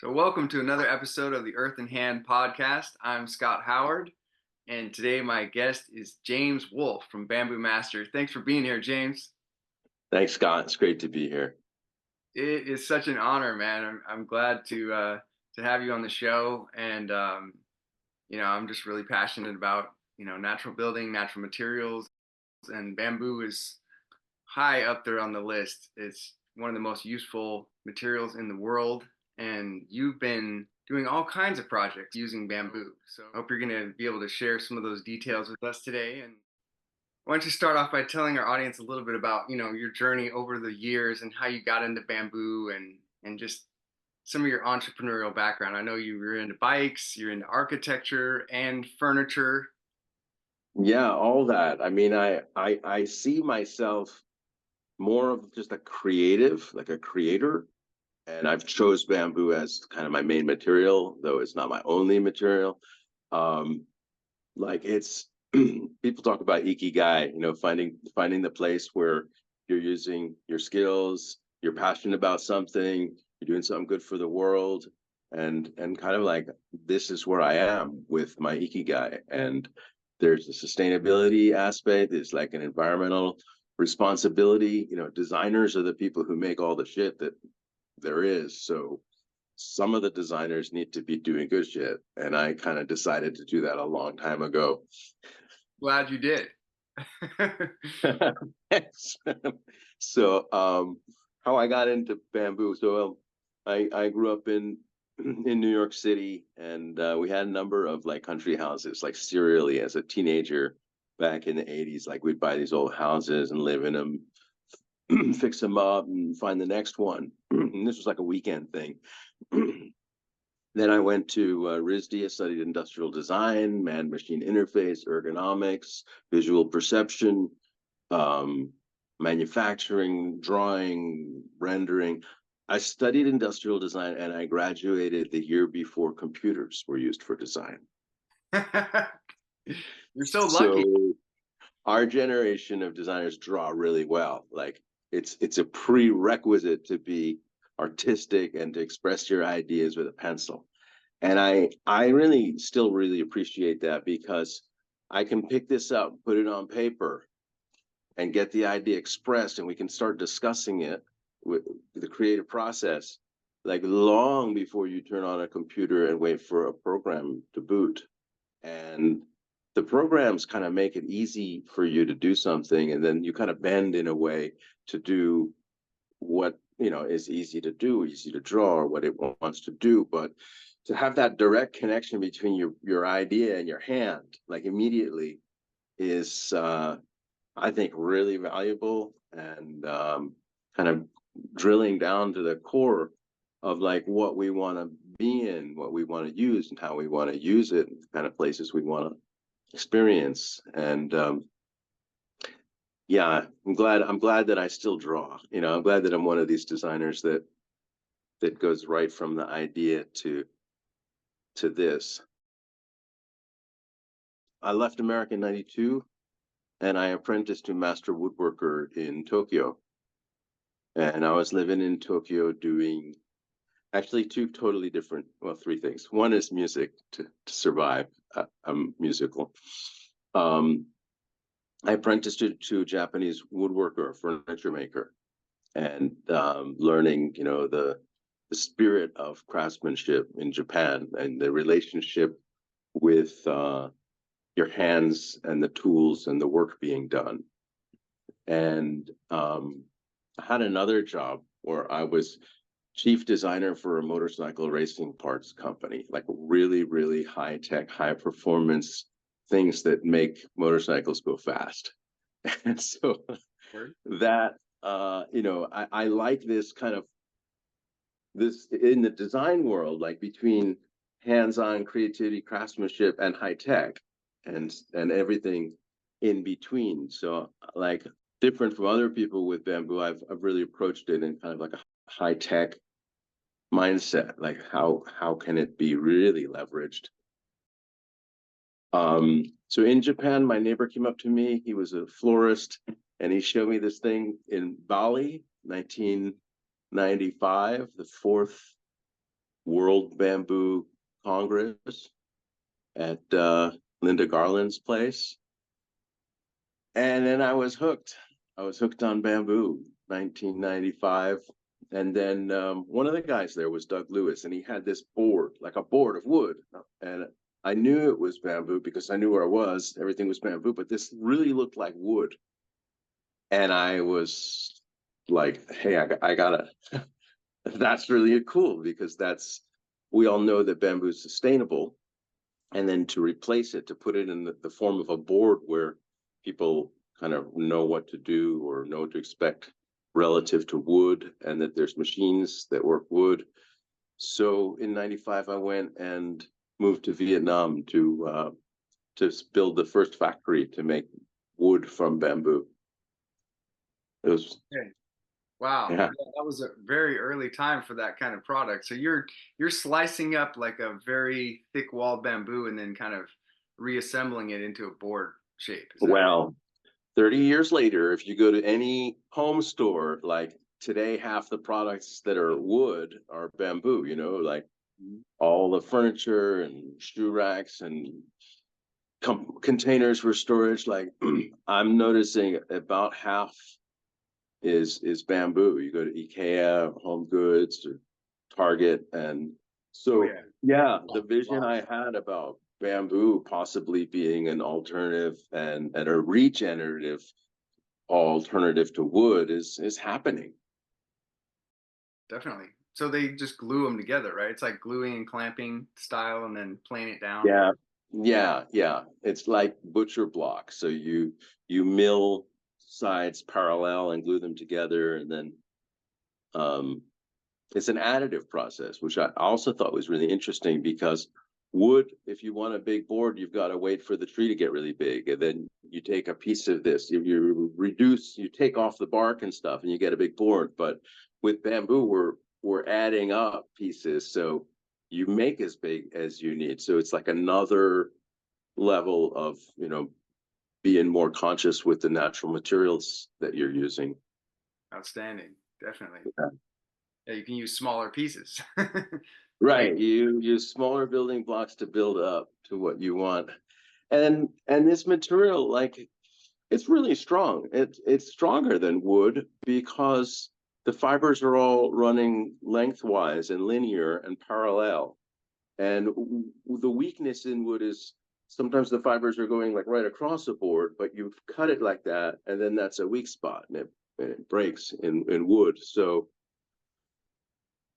So, welcome to another episode of the Earthen podcast. I'm Scott Howard, and today my guest is James Wolfe from Bamboo Master. Thanks for being here, James. Thanks, Scott. It's great to be here. It is such an honor, man. I'm glad to have you on the show, and I'm just really passionate about natural building, natural materials, and bamboo is high up there on the list. It's one of the most useful materials in the world, and you've been doing all kinds of projects using bamboo. So I hope you're going to be able to share some of those details with us today. And why don't you start off by telling our audience a little bit about, your journey over the years and how you got into bamboo and just some of your entrepreneurial background. I know you were into bikes, you're into architecture and furniture. Yeah, all that. I mean, I see myself more of just a creative, like a creator, and I've chose bamboo as kind of my main material, though it's not my only material. Um, like it's people talk about ikigai, finding the place where you're using your skills, you're passionate about something, you're doing something good for the world, and kind of like this is where I am with my ikigai. And there's a sustainability aspect, there's like an environmental responsibility. Designers are the people who make all the shit that there is. So some of the designers need to be doing good shit. And I kind of decided to do that a long time ago. Glad you did. So how I got into bamboo. So I grew up in New York City, and we had a number of like country houses, like serially as a teenager back in the 80s. Like we'd buy these old houses and live in them, fix them up and find the next one. And this was like a weekend thing. Then I went to RISD. I studied industrial design, man-machine interface, ergonomics, visual perception, um, manufacturing, drawing, rendering. I studied industrial design, and I graduated the year before computers were used for design. You're so lucky. So our generation of designers draw really well. Like it's a prerequisite to be artistic and to express your ideas with a pencil. And I really still really appreciate that, because I can pick this up, put it on paper, and get the idea expressed, and we can start discussing it with the creative process like long before you turn on a computer and wait for a program to boot. And the programs kind of make it easy for you to do something, and then you kind of bend in a way to do what is easy to do, easy to draw, or what it wants to do. But to have that direct connection between your idea and your hand, like immediately, is I think really valuable, and kind of drilling down to the core of like what we want to be in, what we want to use, and how we want to use it, and the kind of places we want to experience. And yeah, I'm glad that I still draw. I'm glad that I'm one of these designers that goes right from the idea to this. I left America in 92, and I apprenticed to master woodworker in Tokyo. And I was living in Tokyo doing actually two totally different, well, three things. One is music to survive. I'm musical. I apprenticed to a Japanese woodworker, furniture maker, and learning, the spirit of craftsmanship in Japan, and the relationship with your hands and the tools and the work being done. And I had another job where I was chief designer for a motorcycle racing parts company, like really, really high tech, high performance things that make motorcycles go fast. And so that, I like this kind of this in the design world, like between hands-on creativity, craftsmanship, and high tech, and everything in between. So like different from other people with bamboo, I've really approached it in kind of like a high tech mindset, like how can it be really leveraged. So in Japan, my neighbor came up to me. He was a florist, and he showed me this thing in Bali, 1995, the fourth World Bamboo Congress at Linda Garland's place. And then I was hooked. I was hooked on bamboo, 1995. And then one of the guys there was Doug Lewis, and he had this board, like a board of wood. And I knew it was bamboo because I knew where I was. Everything was bamboo, but this really looked like wood. And I was like, hey, I gotta, that's really cool because we all know that bamboo is sustainable. And then to replace it, to put it in the form of a board where people kind of know what to do or know what to expect relative to wood, and that there's machines that work wood. So in '95, I went and moved to Vietnam to build the first factory to make wood from bamboo. It was, Okay. Wow. yeah. Yeah, that was a very early time for that kind of product. So you're slicing up like a very thick walled bamboo and then kind of reassembling it into a board shape. Is that right? Well, 30 years later, if you go to any home store, like today, half the products that are wood are bamboo, like all the furniture and shoe racks and containers for storage. Like I'm noticing about half is bamboo. You go to IKEA, Home Goods, or Target, and Oh so yeah. yeah, the Wow. vision Wow. I had about bamboo possibly being an alternative and a regenerative alternative to wood is happening. Definitely. So they just glue them together, right? It's like gluing and clamping style and then playing it down. Yeah, yeah. It's like butcher block. So you mill sides parallel and glue them together, and then um, it's an additive process, which I also thought was really interesting because wood, if you want a big board, you've got to wait for the tree to get really big, and then you take a piece of this, you take off the bark and stuff, and you get a big board. But with bamboo, we're adding up pieces, so you make as big as you need. So it's like another level of being more conscious with the natural materials that you're using. Outstanding. Definitely. Yeah. Yeah, you can use smaller pieces. Make Right. You use smaller building blocks to build up to what you want. And this material, like it's really strong. It's stronger than wood because the fibers are all running lengthwise and linear and parallel. And the weakness in wood is sometimes the fibers are going like right across the board, but you cut it like that, and then that's a weak spot, and it breaks in wood. So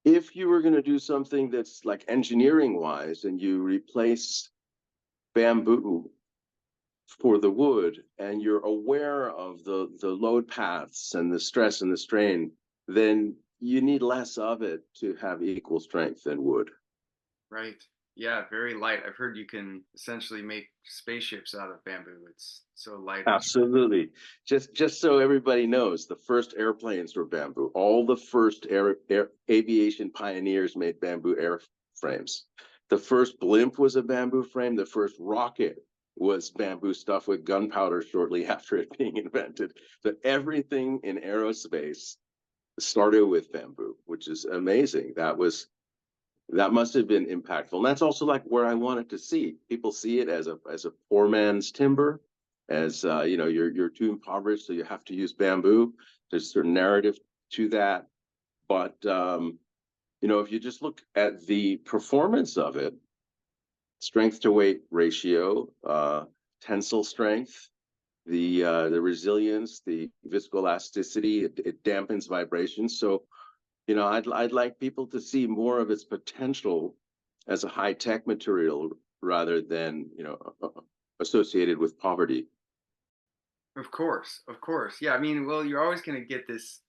if you were going to do something that's like engineering wise and you replace bamboo for the wood and you're aware of the load paths and the stress and the strain, then you need less of it to have equal strength than wood. right. Yeah, very light. I've heard you can essentially make spaceships out of bamboo. It's so light and strong. Absolutely. Just so everybody knows, the first airplanes were bamboo. All the first aviation pioneers made bamboo airframes. The first blimp was a bamboo frame. The first rocket was bamboo stuff with gunpowder shortly after it being invented. So everything in aerospace started with bamboo, which is amazing. That must have been impactful. And that's also like where I wanted to see. People see it as a poor man's timber, as you're too impoverished, so you have to use bamboo. There's a certain narrative to that. But if you just look at the performance of it, strength to weight ratio, tensile strength, the resilience, the viscoelasticity, it dampens vibrations. So I'd like people to see more of its potential as a high tech material rather than associated with poverty. Of course, of course. Yeah, I mean, well, you're always going to get this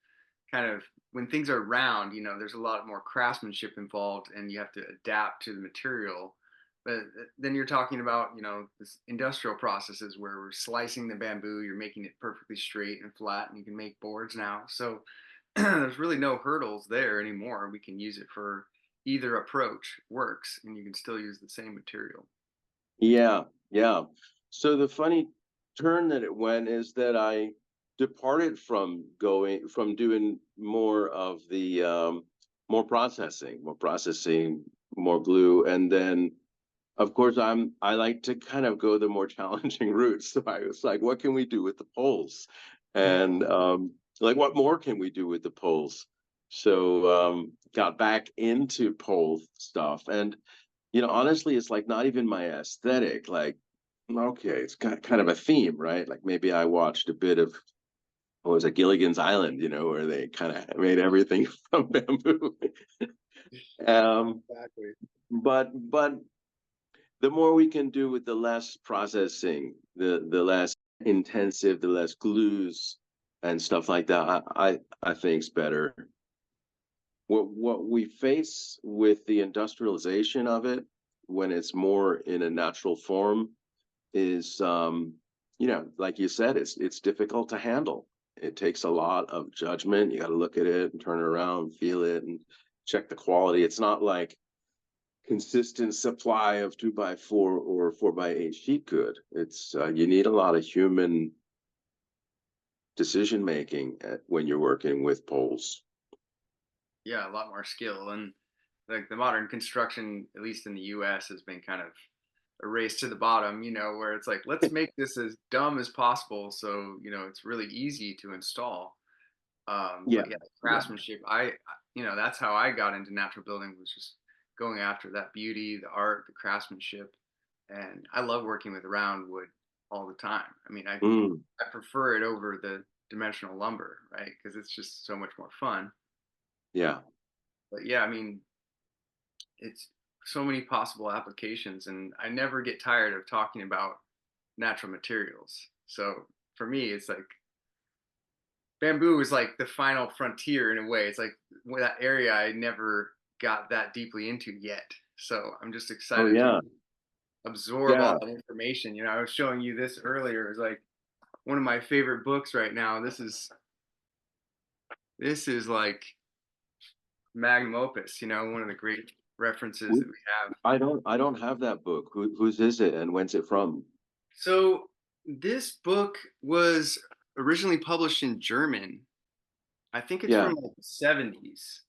kind of when things are round, there's a lot more craftsmanship involved and you have to adapt to the material. But then you're talking about, this industrial processes where we're slicing the bamboo, you're making it perfectly straight and flat, and you can make boards now. So there's really no hurdles there anymore. We can use it for either approach works, and you can still use the same material. Yeah, yeah. So the funny turn that it went is that I departed from doing more of the more processing, more glue, and then of course I like to kind of go the more challenging route. So I was like, what can we do with the poles? And like, what more can we do with the poles? So got back into pole stuff, and honestly, it's like not even my aesthetic. Like, okay, it's got kind of a theme, right? Like maybe I watched a bit of what was it, Gilligan's Island, where they kind of made everything from bamboo. um, Exactly. but the more we can do with the less processing, the less intensive, the less glues and stuff like that, I think's better. What we face with the industrialization of it, when it's more in a natural form, is like you said, it's difficult to handle. It takes a lot of judgment. You got to look at it and turn it around, feel it, and check the quality. It's not like consistent supply of 2x4 or 4x8 sheet good. It's you need a lot of human decision making when you're working with poles. Yeah, a lot more skill. And like the modern construction, at least in the US, has been kind of a race to the bottom, where it's like, let's make this as dumb as possible. So, it's really easy to install. Yeah, But yeah, yeah. craftsmanship, that's how I got into natural building, was just going after that beauty, the art, the craftsmanship. And I love working with round wood all the time. I mean, Mm, I prefer it over the dimensional lumber, right? Because it's just so much more fun. yeah. But yeah, I mean, it's so many possible applications, and I never get tired of talking about natural materials. So for me, it's like bamboo is like the final frontier in a way. It's like that area I never got that deeply into yet. So I'm just Oh excited to yeah, absorb all yeah. that information. I was showing you this earlier. It's like one of my favorite books right now. This is like magnum opus. One of the great references We, that we have. I don't have that book. Whose is it and when's it from? So this book was originally published in German. I think it's Yeah. from like the 70s.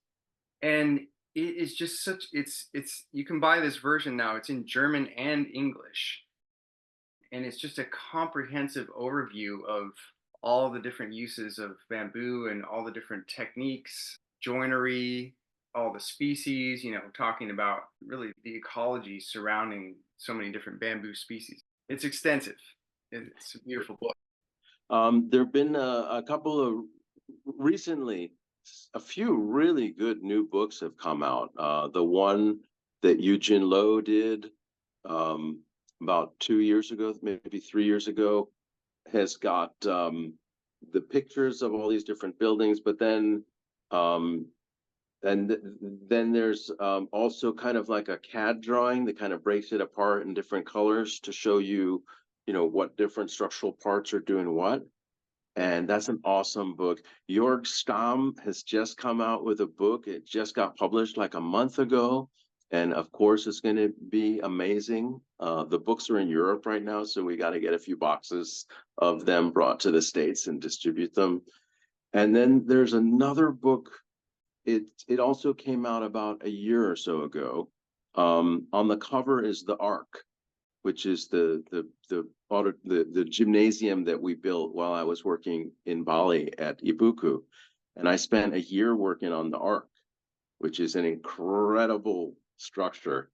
And it is just such it's you can buy this version now. It's in German and English. And it's just a comprehensive overview of all the different uses of bamboo and all the different techniques, joinery, all the species, talking about really the ecology surrounding so many different bamboo species. It's extensive. It's a beautiful book. There've been a couple of recently, a few really good new books have come out. The one that Eugene Lowe did um, about 2 years ago, maybe 3 years ago, has got the pictures of all these different buildings, but then um, and then there's also kind of like a CAD drawing that kind of breaks it apart in different colors to show you, what different structural parts are doing what. And that's an awesome book. Jörg Stamm has just come out with a book. It just got published like a month ago. And of course, it's going to be amazing. The books are in Europe right now, so we got to get a few boxes of them brought to the States and distribute them. And then there's another book. It also came out about a year or so ago. On the cover is the Ark, which is the gymnasium that we built while I was working in Bali at Ibuku. And I spent a year working on the Ark, which is an incredible structure.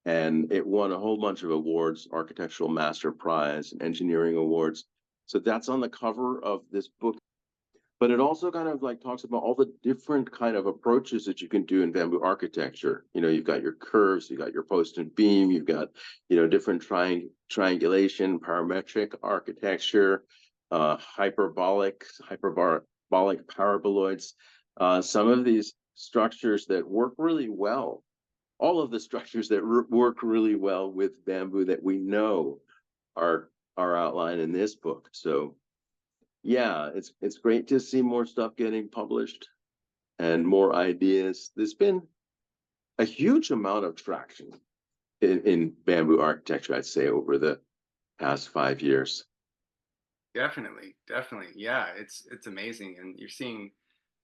And it won a whole bunch of awards, Architectural Master Prize, engineering awards. So that's on the cover of this book, but it also kind of like talks about all the different kind of approaches that you can do in bamboo architecture. You've got your curves, you've got your post and beam, you've got different triangulation, parametric architecture, hyperbolic paraboloids. Some of these structures that work really well, all of the structures that work really well with bamboo that we know are outlined in this book. So yeah, it's great to see more stuff getting published and more ideas. There's been a huge amount of traction in bamboo architecture, I'd say, over the past 5 years. Definitely, definitely. Yeah, it's amazing. And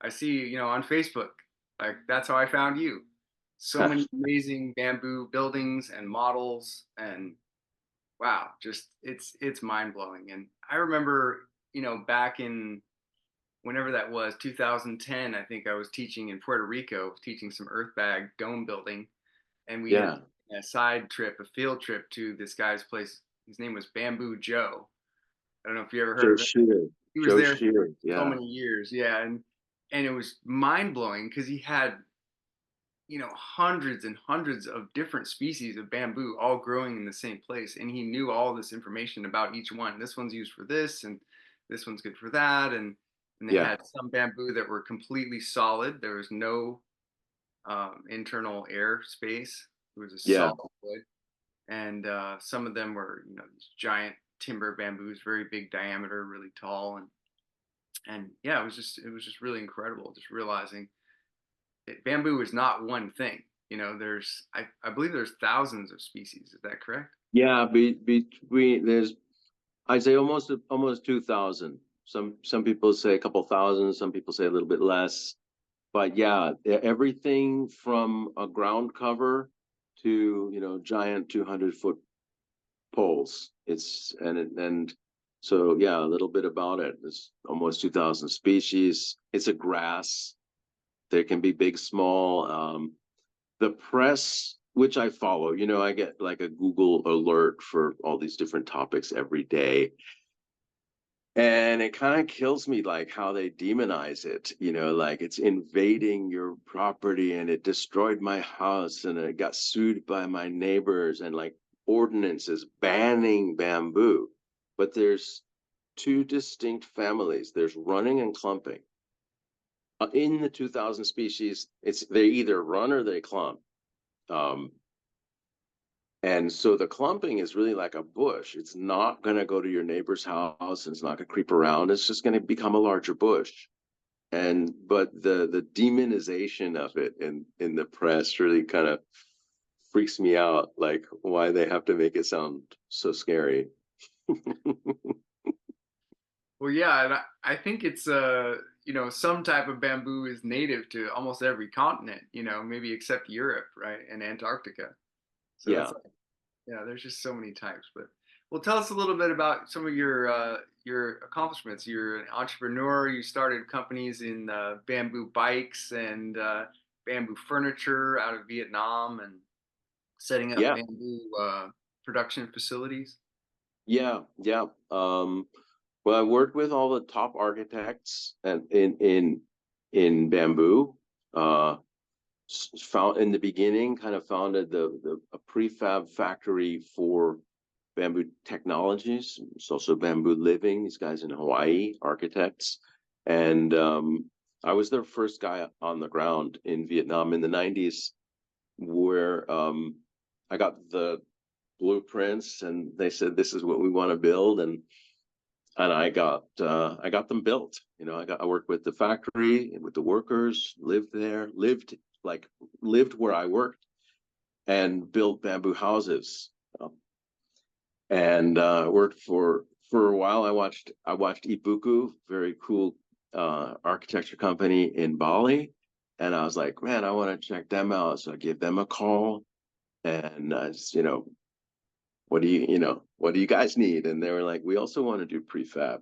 I see, on Facebook, Like that's how I found you. So many amazing bamboo buildings and models, and wow, just it's mind blowing. And I remember, back in whenever that was, 2010, I think I was teaching in Puerto Rico, teaching some earthbag dome building, and we had Yeah, a side trip, a field trip to this guy's place. His name was Bamboo Joe. I don't know if you ever heard Joe of him. Shear, He was Joe there for Shear, so yeah, many years, yeah, and it was mind blowing because he had hundreds and hundreds of different species of bamboo all growing in the same place, and he knew all this information about each one. This one's used for this, and this one's good for that, and they yeah, had some bamboo that were completely solid. There was no internal air space. It was a yeah. solid wood, and some of them were these giant timber bamboos, very big diameter, really tall, and yeah, it was just really incredible. Just realizing bamboo is not one thing. There's I believe there's thousands of species. Is that correct? Yeah, between there's I'd say almost 2,000. Some people say a couple thousand, some people say a little bit less. But yeah, everything from a ground cover to giant 200-foot poles. And so yeah, a little bit about it. There's almost 2,000 species. It's a grass. There can be big, small. The press, which I follow, I get like a Google alert for all these different topics every day. And it kind of kills me like how they demonize it, like it's invading your property and it destroyed my house and it got sued by my neighbors and like ordinances banning bamboo. But there's two distinct families. There's running and clumping. In the 2,000 species, it's they either run or they clump. Um, And so the clumping is really like a bush. It's not going to go to your neighbor's house and it's not going to creep around. It's just going to become a larger bush. And but the demonization of it in the press really kind of freaks me out, like why they have to make it sound so scary. Well, yeah, and I think it's some type of bamboo is native to almost every continent. Maybe except Europe, right, and Antarctica. So it's Yeah. like, yeah, there's just so many types. But well, tell us a little bit about some of your accomplishments. You're an entrepreneur. You started companies in bamboo bikes and bamboo furniture out of Vietnam, and setting up Yeah. bamboo production facilities. Yeah. Well, I worked with all the top architects and in bamboo. Uh, Found in the beginning, kind of founded a prefab factory for bamboo technologies. It's also bamboo living. These guys in Hawaii, architects, and I was their first guy on the ground in Vietnam in the '90s, where I got the blueprints, and they said this is what we want to build, and I got them built. I worked with the factory and with the workers, lived there, like lived where I worked, and built bamboo houses. And worked for a while. I watched Ibuku, very cool architecture company in Bali, and I was like, man, I want to check them out. So I gave them a call, and what do you guys need? And they were like, we also want to do prefab.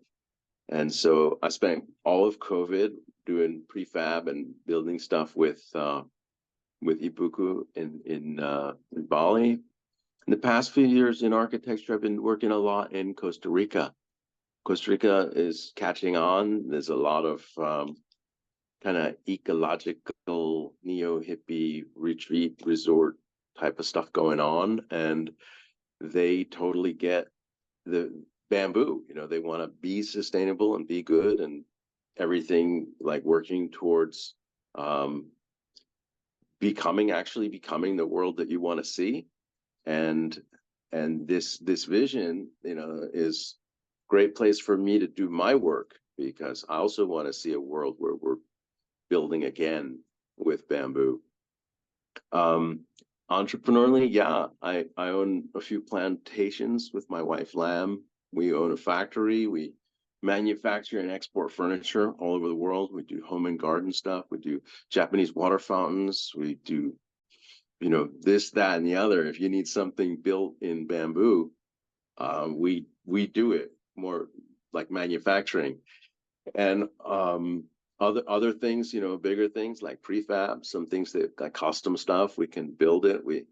And so I spent all of COVID doing prefab and building stuff with Ibuku in Bali. In the past few years in architecture, I've been working a lot in Costa Rica. Costa Rica is catching on. There's a lot of kind of ecological neo hippie retreat resort type of stuff going on, and they totally get the bamboo. They want to be sustainable and be good, and everything like working towards um, becoming the world that you want to see. And this vision, is a great place for me to do my work, because I also want to see a world where we're building again with bamboo. Um, Entrepreneurially, yeah, I own a few plantations with my wife Lam. We own a factory. We manufacture and export furniture all over the world. We do home and garden stuff. We do Japanese water fountains. We do, this, that, and the other. If you need something built in bamboo, we do it more like manufacturing. And other things, bigger things like prefab, some things that like custom stuff, we can build it, we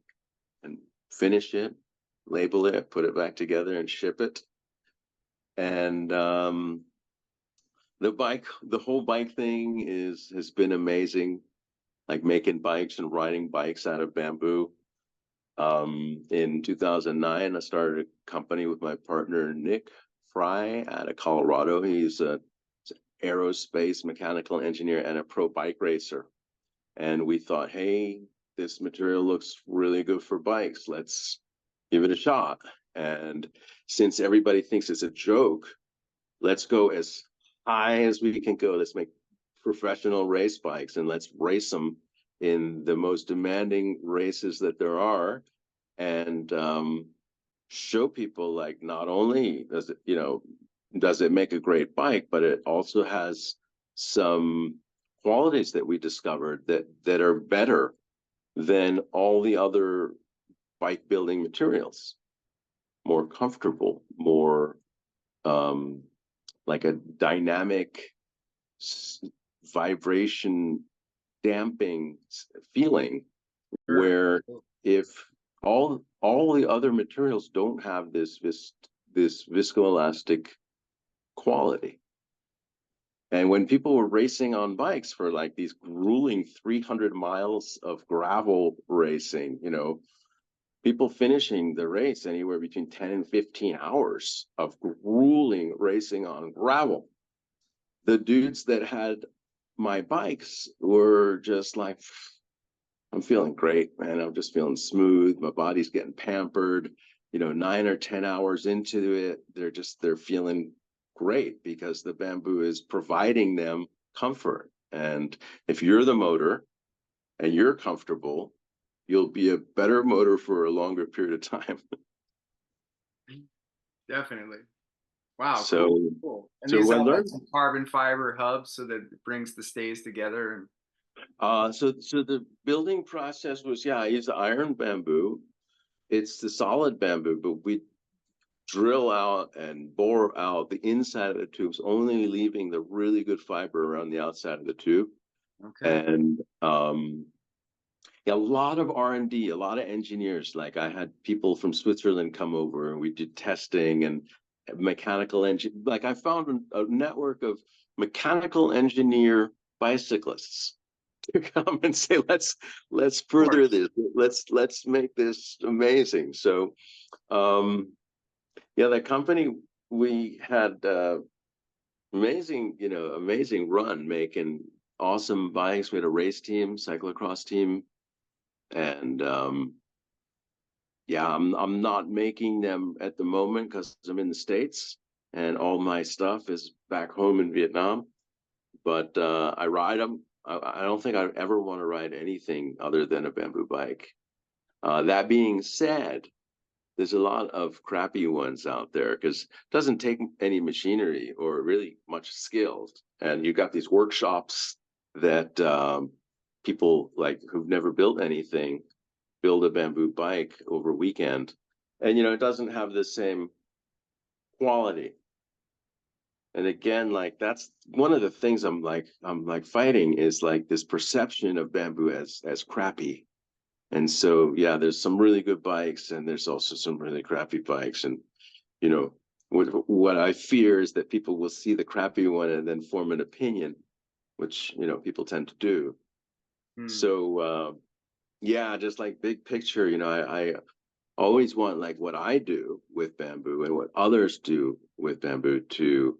can finish it, label it, put it back together, and ship it. And the whole bike thing has been amazing, like making bikes and riding bikes out of bamboo. In 2009, I started a company with my partner Nick Fry out of Colorado. He's a aerospace mechanical engineer and a pro bike racer. And we thought, hey, this material looks really good for bikes. Let's give it a shot. And since everybody thinks it's a joke, let's go as high as we can go. Let's make professional race bikes and let's race them in the most demanding races that there are, and show people like not only does it make a great bike, but it also has some qualities that we discovered that are better than all the other bike building materials. More comfortable, more like a dynamic vibration damping feeling, Sure. where if all the other materials don't have this viscoelastic quality. And when people were racing on bikes for like these grueling 300 miles of gravel racing, people finishing the race anywhere between 10 and 15 hours of grueling racing on gravel. The dudes that had my bikes were just like, I'm feeling great, man. I'm just feeling smooth. My body's getting pampered. 9 or 10 hours into it, they're feeling great because the bamboo is providing them comfort. And if you're the motor and you're comfortable, you'll be a better motor for a longer period of time. Definitely. Wow, So, cool, cool. And so these I have like learned. some carbon fiber hubs so that it brings the stays together. And So the building process was, yeah, I use iron bamboo. It's the solid bamboo, but we drill out and bore out the inside of the tubes, only leaving the really good fiber around the outside of the tube. okay, And yeah, a lot of R&D, a lot of engineers. Like I had people from Switzerland come over and we did testing and mechanical engine. Like I found a network of mechanical engineer bicyclists to come and say, let's of further course. this. Let's make this amazing. So yeah, the company, we had amazing run making awesome bikes. We had a race team, cyclocross team, and yeah, I'm not making them at the moment because I'm in the States and all my stuff is back home in Vietnam. But I ride them. I don't think I ever want to ride anything other than a bamboo bike. That being said, there's a lot of crappy ones out there because it doesn't take any machinery or really much skills. And you got these workshops that people like who've never built anything build a bamboo bike over a weekend. And it doesn't have the same quality. And again, like that's one of the things I'm like fighting is like this perception of bamboo as crappy. And so, yeah, there's some really good bikes and there's also some really crappy bikes. And, you know, what I fear is that people will see the crappy one and then form an opinion, which, people tend to do. Hmm. So, yeah, just like big picture, I always want like what I do with bamboo and what others do with bamboo to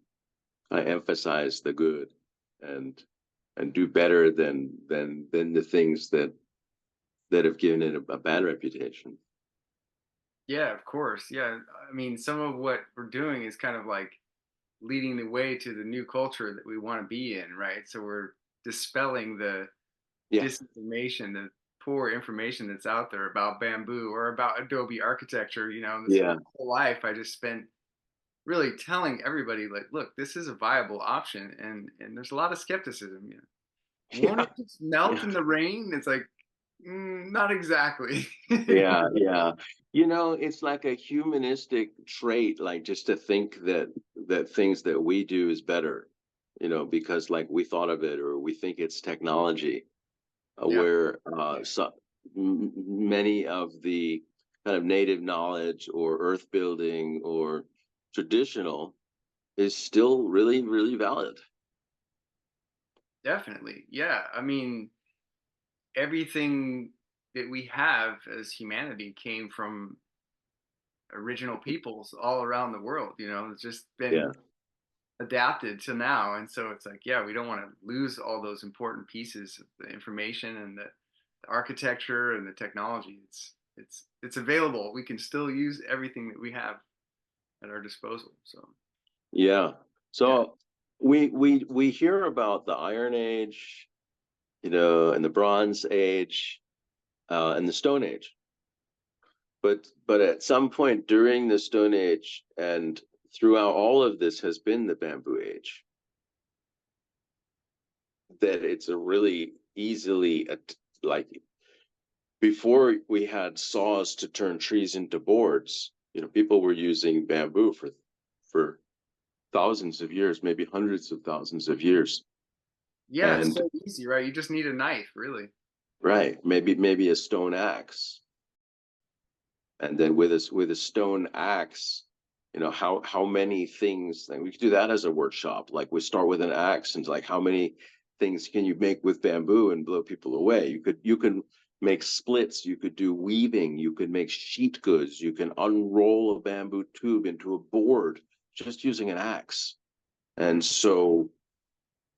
emphasize the good and do better than the things that have given it a bad reputation. Yeah, of course. Yeah, I mean, some of what we're doing is kind of like leading the way to the new culture that we want to be in, right? So we're dispelling the Yeah, disinformation, the poor information that's out there about bamboo or about Adobe architecture. This yeah, whole life I just spent really telling everybody like, look, this is a viable option, and there's a lot of skepticism. Won't Yeah, it just melt yeah, in the rain? It's like, not exactly. yeah, yeah. You know, it's like a humanistic trait, like just to think that things that we do is better, because like we thought of it or we think it's technology, Yeah, where many of the kind of native knowledge or earth building or traditional is still really, really valid. definitely. Yeah, I mean, everything that we have as humanity came from original peoples all around the world. It's just Yeah. been adapted to now, and so it's like, yeah, we don't want to lose all those important pieces of the information and the architecture and the technology. It's available. We can still use everything that we have at our disposal. So Yeah. yeah, So we hear about the Iron Age, and the Bronze Age, and the Stone Age. But at some point during the Stone Age and throughout all of this has been the Bamboo Age. That it's a really easily like before we had saws to turn trees into boards, people were using bamboo for thousands of years, maybe hundreds of thousands of years. yeah, it's And so easy, right? You just need a knife, really. right, maybe a stone axe. And then with a stone axe, how many things, and we could do that as a workshop. Like we start with an axe and like how many things can you make with bamboo and blow people away? You can make splits, you could do weaving, you could make sheet goods, you can unroll a bamboo tube into a board just using an axe. Mhm. And so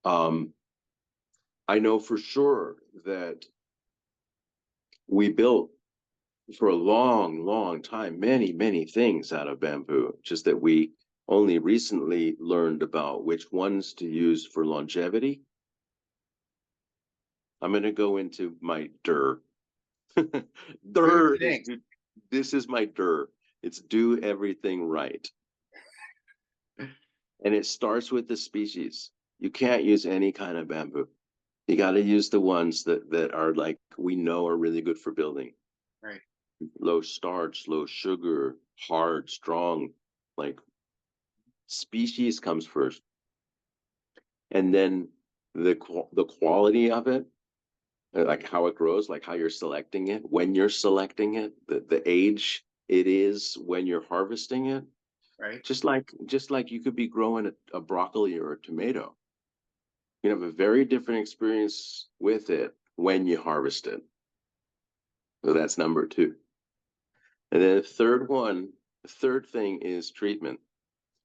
um I know for sure that we built for a long, long time many, many things out of bamboo, just that we only recently learned about which ones to use for longevity. I'm going to go into my dir. Good dir is thing. do, this is my dir. It's do everything right. And it starts with the species. You can't use any kind of bamboo. You got to use the ones that are like we know are really good for building. Right. Low starch, low sugar, hard, strong. Like species comes first, and then the quality of it, like how it grows, like how you're selecting it, when you're selecting it, the age it is when you're harvesting it. Right. Just like you could be growing a broccoli or a tomato. You have a very different experience with it when you harvest it. So that's number two. And then the third thing is treatment.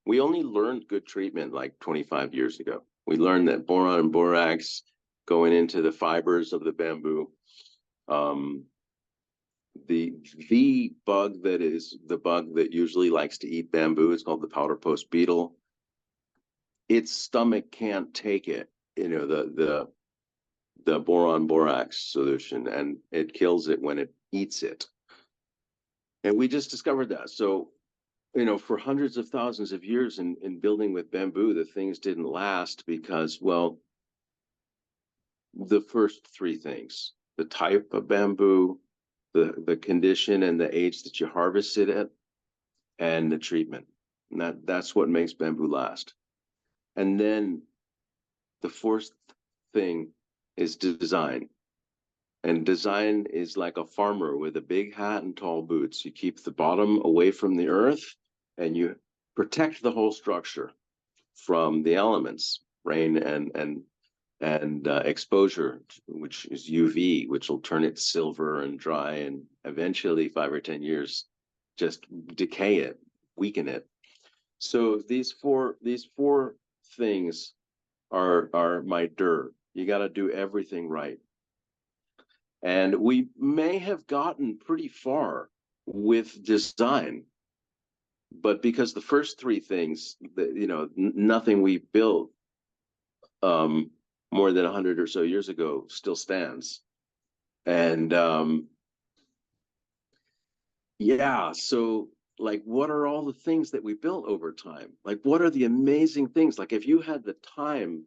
We only learned good treatment like 25 years ago. We learned that boron and borax going into the fibers of the bamboo. Um, the bug that is the bug that usually likes to eat bamboo is called the powder post beetle. Its stomach can't take it, the boron borax solution, and it kills it when it eats it. And we just discovered that. So for hundreds of thousands of years in building with bamboo, the things didn't last because, well, the first three things: the type of bamboo, the condition and the age that you harvest it at, and the treatment. And that's what makes bamboo last. And then the fourth thing is design. And design is like a farmer with a big hat and tall boots. You keep the bottom away from the earth and you protect the whole structure from the elements, rain and exposure, which is UV, which will turn it silver and dry, and eventually 5 or 10 years, just decay it, weaken it. So these four things are my dir. You got to do everything right, and we may have gotten pretty far with design, but because the first three things, nothing we built um, more than 100 or so years ago still stands. And yeah, so like what are all the things that we built over time? Like what are the amazing things? Like if you had the time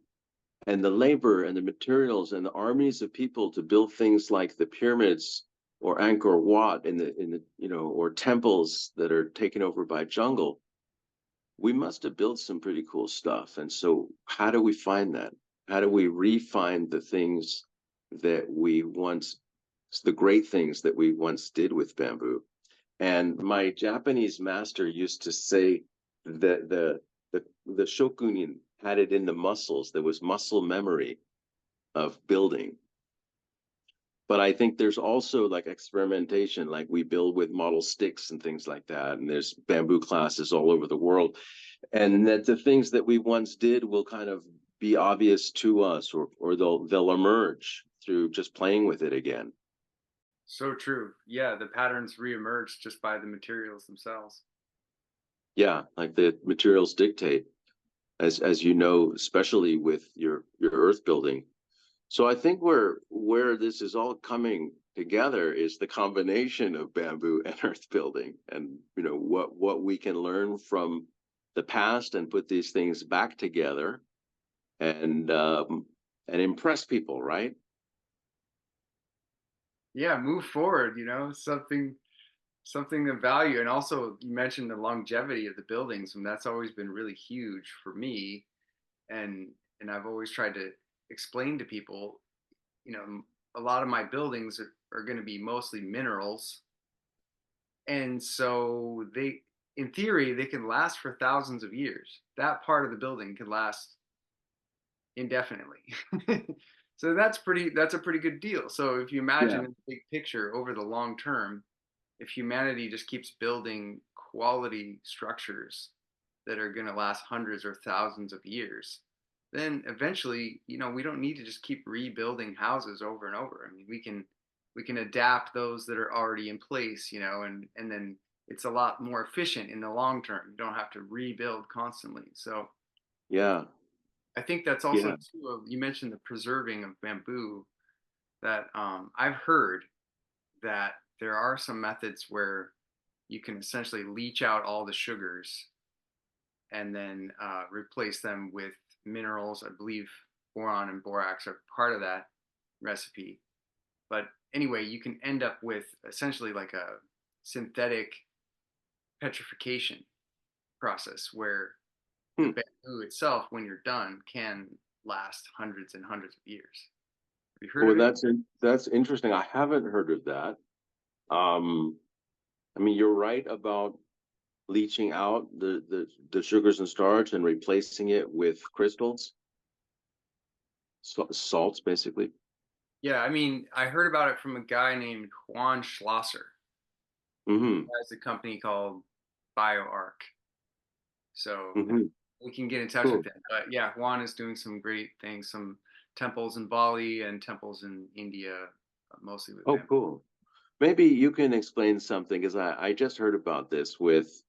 and the labor and the materials and the armies of people to build things like the pyramids or Angkor Wat in the or temples that are taken over by jungle, we must have built some pretty cool stuff. And so how do we find that? How do we refine the things that we once, the great things that we once did with bamboo? And my Japanese master used to say that the shokunin had it in the muscles. There was muscle memory of building. But I think there's also like experimentation, like we build with model sticks and things like that. And there's bamboo classes all over the world. And that the things that we once did will kind of be obvious to us, or they'll emerge through just playing with it again. So true. Yeah, the patterns reemerge just by the materials themselves. Yeah, like the materials dictate, as you know, especially with your earth building. So I think where this is all coming together is the combination of bamboo and earth building, and what we can learn from the past and put these things back together and impress people, right? Yeah, move forward, something of value. And also you mentioned the longevity of the buildings, and that's always been really huge for me. And I've always tried to explain to people, you know, a lot of my buildings are going to be mostly minerals. And so they, in theory, they can last for thousands of years. That part of the building can last indefinitely. So that's a pretty good deal. So if you Yeah. imagine in the big picture over the long term, if humanity just keeps building quality structures that are going to last hundreds or thousands of years, then eventually, we don't need to just keep rebuilding houses over and over. I mean, we can adapt those that are already in place, and then it's a lot more efficient in the long term. You don't have to rebuild constantly. So Yeah. I think that's also Yeah. too. You mentioned the preserving of bamboo. That I've heard that there are some methods where you can essentially leach out all the sugars and then replace them with minerals. I believe boron and borax are part of that recipe. But anyway, you can end up with essentially like a synthetic petrification process where the Hmm. bamboo itself, when you're done, can last hundreds and hundreds of years. Have you heard Well, of it? that's interesting. I haven't heard of that. Um, I mean, you're right about leaching out the sugars and starch and replacing it with crystals, salts, basically. Yeah, I mean, I heard about it from a guy named Juan Schlosser. Hmm. He has a company called BioArc. So Hmm. we can get in touch with Cool. him. But yeah, Juan is doing some great things, some temples in Bali and temples in India, mostly with Oh, bamboo. cool. Maybe you can explain something, because I just heard about this with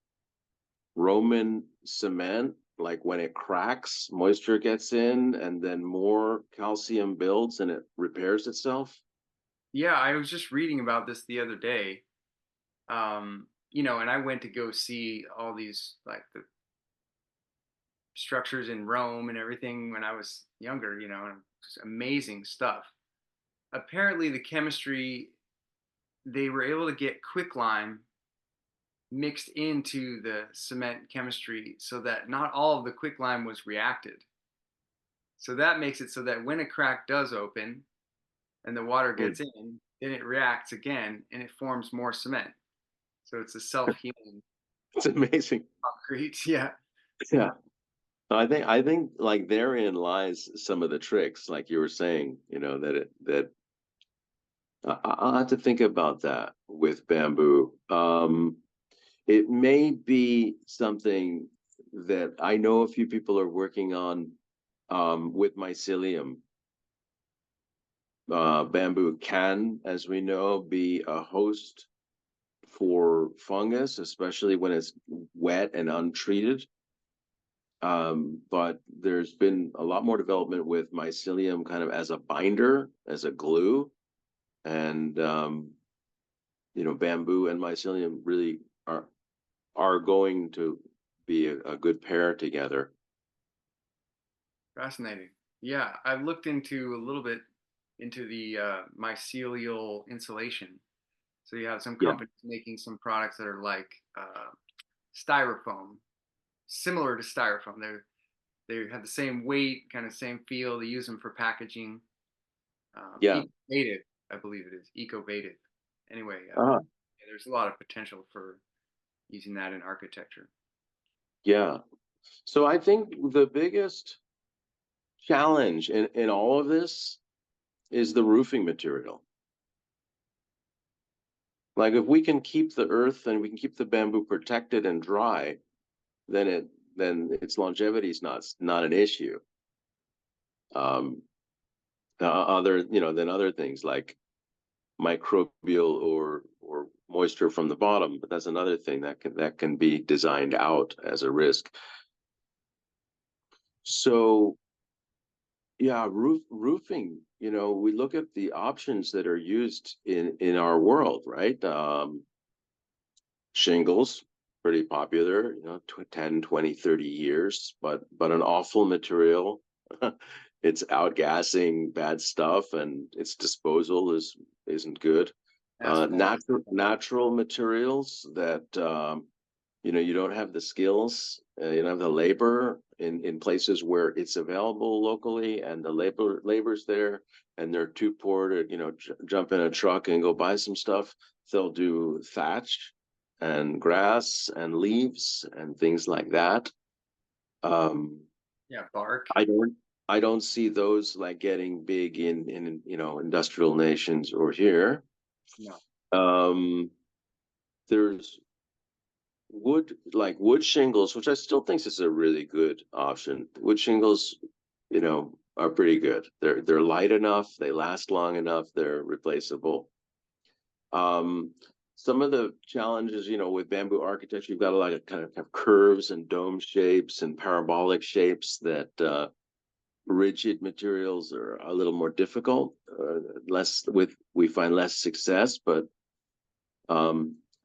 Roman cement. Like when it cracks, moisture gets in, and then more calcium builds and it repairs itself. Yeah, I was just reading about this the other day. And I went to go see all these like the structures in Rome and everything when I was younger, and just amazing stuff. Apparently the chemistry, they were able to get quicklime mixed into the cement chemistry so that not all of the quicklime was reacted. So that makes it so that when a crack does open and the water Hmm. gets in, then it reacts again and it forms more cement. So it's a self-healing It's amazing. concrete. Yeah. Yeah. I think like therein lies some of the tricks, like you were saying, that I'll have to think about that with bamboo. It may be something that I know a few people are working on with mycelium. Bamboo can, as we know, be a host for fungus, especially when it's wet and untreated. But there's been a lot more development with mycelium kind of as a binder, as a glue, and bamboo and mycelium really are. are going to be a good pair together. Fascinating. Yeah, I've looked into a little bit into the mycelial insulation. So you have some Yeah. companies making some products that are like styrofoam, similar to styrofoam. They have the same weight, kind of same feel. They use them for packaging. Yeah. Eco-native, I believe it is eco-native. Anyway, Uh, yeah, there's a lot of potential for using that in architecture. yeah. So I think the biggest challenge in all of this is the roofing material. Like if we can keep the earth and we can keep the bamboo protected and dry, then its longevity is not an issue. Um, than other things like microbial or moisture from the bottom. But that's another thing that can be designed out as a risk. So yeah, roofing. We look at the options that are used in our world, right? Shingles, pretty popular, 10, 20, 30 years, but an awful material. It's outgassing bad stuff, and its disposal isn't good. Asphalt. Natural materials that you don't have the skills, you don't have the labor in places where it's available locally, and the labor's there, and they're too poor to jump in a truck and go buy some stuff. They'll do thatch and grass and leaves and things like that. Um, Yeah, bark. I don't I don't see those like getting big in industrial nations or here. No. Um, there's wood shingles, which I still think is a really good option. Wood shingles, are pretty good. They're light enough, they last long enough, they're replaceable. Um, some of the challenges, with bamboo architecture, you've got a lot of kind of have curves and dome shapes and parabolic shapes that rigid materials are a little more difficult. Less with We find less success, but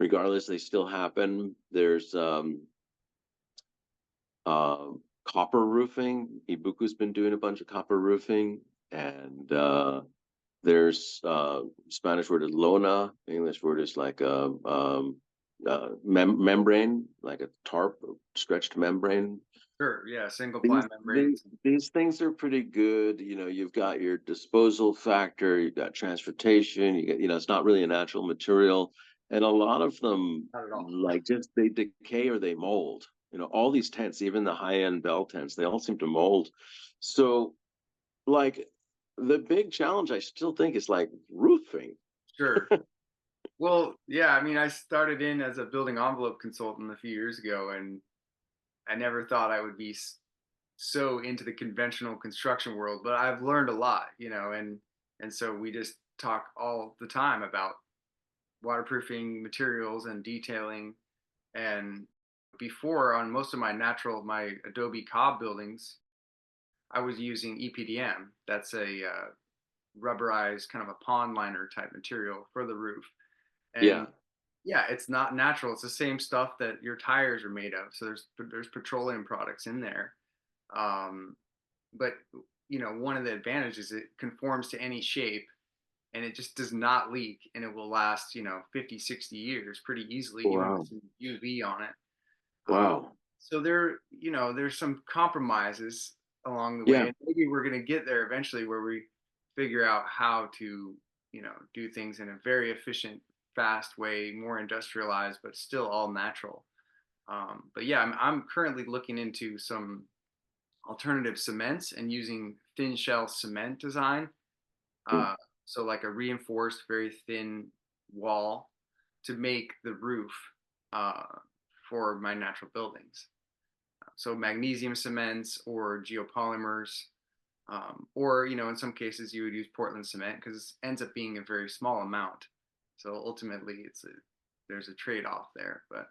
regardless, they still happen. There's uh, copper roofing. Ibuku's been doing a bunch of copper roofing, and there's Spanish word is lona. English word is like a membrane, like a tarp, stretched membrane. Sure. Yeah, single ply These, these membranes. these things are pretty good. You've got your disposal factor, you've got transportation. It's not really a natural material, and a lot of them Not at all. like just they decay or they mold. All these tents, even the high end bell tents, they all seem to mold. So like the big challenge I still think is like roofing. Sure. Well, yeah, I mean, I started in as a building envelope consultant a few years ago, and I never thought I would be so into the conventional construction world, but I've learned a lot, and so we just talk all the time about waterproofing materials and detailing. And before, on most of my Adobe Cobb buildings, I was using EPDM. That's a rubberized kind of a pond liner type material for the roof. Yeah. And yeah, it's not natural. It's the same stuff that your tires are made of. So there's petroleum products in there. Um, but one of the advantages, it conforms to any shape, and it just does not leak, and it will last 50, 60 years pretty easily, even with Wow. some UV on it. Um, Wow. so there's some compromises along the way, Yeah. and maybe we're going to get there eventually where we figure out how to, do things in a very efficient, fast way, more industrialized, but still all natural. But yeah, I'm currently looking into some alternative cements and using thin shell cement design. Mm. Uh, so like a reinforced, very thin wall to make the roof uh, for my natural buildings. So magnesium cements or geopolymers, or in some cases you would use Portland cement because it ends up being a very small amount. So ultimately, there's a trade-off there. But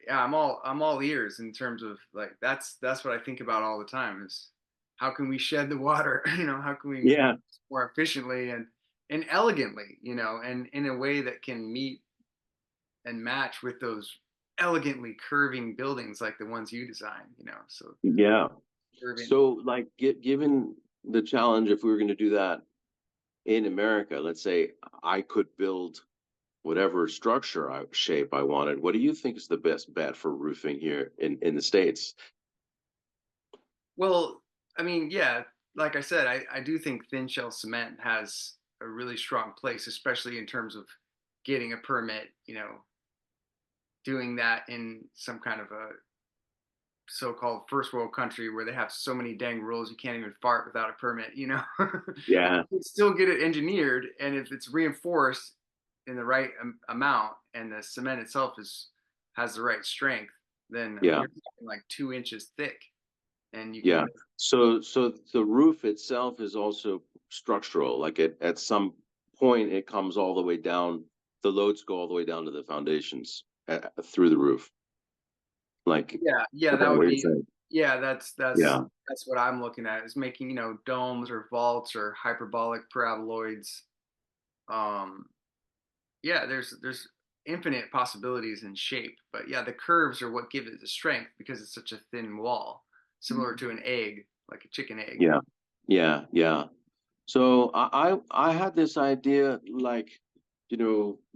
yeah, I'm all ears in terms of like that's what I think about all the time is how can we shed the water? How can we Yeah. more efficiently and elegantly, and in a way that can meet and match with those elegantly curving buildings like the ones you design, so Yeah. curving. So, like, given the challenge, if we were going to do that in America, let's say I could build whatever shape I wanted. What do you think is the best bet for roofing here in the States? Well, I mean, yeah, like I said, I do think thin shell cement has a really strong place, especially in terms of getting a permit, doing that in some kind of a so-called first world country where they have so many dang rules you can't even fart without a permit. Yeah, You can still get it engineered, and if it's reinforced in the right amount and the cement itself is has the right strength, then I mean yeah, you're talking like 2 inches thick, and you yeah. can. So the roof itself is also structural. Like at some point, it comes all the way down. The loads go all the way down to the foundations through the roof. Like, Yeah, yeah, is that that would what you're be. saying? Yeah, that's that's Yeah, that's what I'm looking at is making domes or vaults or hyperbolic paraboloids. Um, yeah, there's infinite possibilities in shape, but yeah, the curves are what give it the strength because it's such a thin wall, similar to an egg, like a chicken egg. yeah, yeah, yeah. So I had this idea like,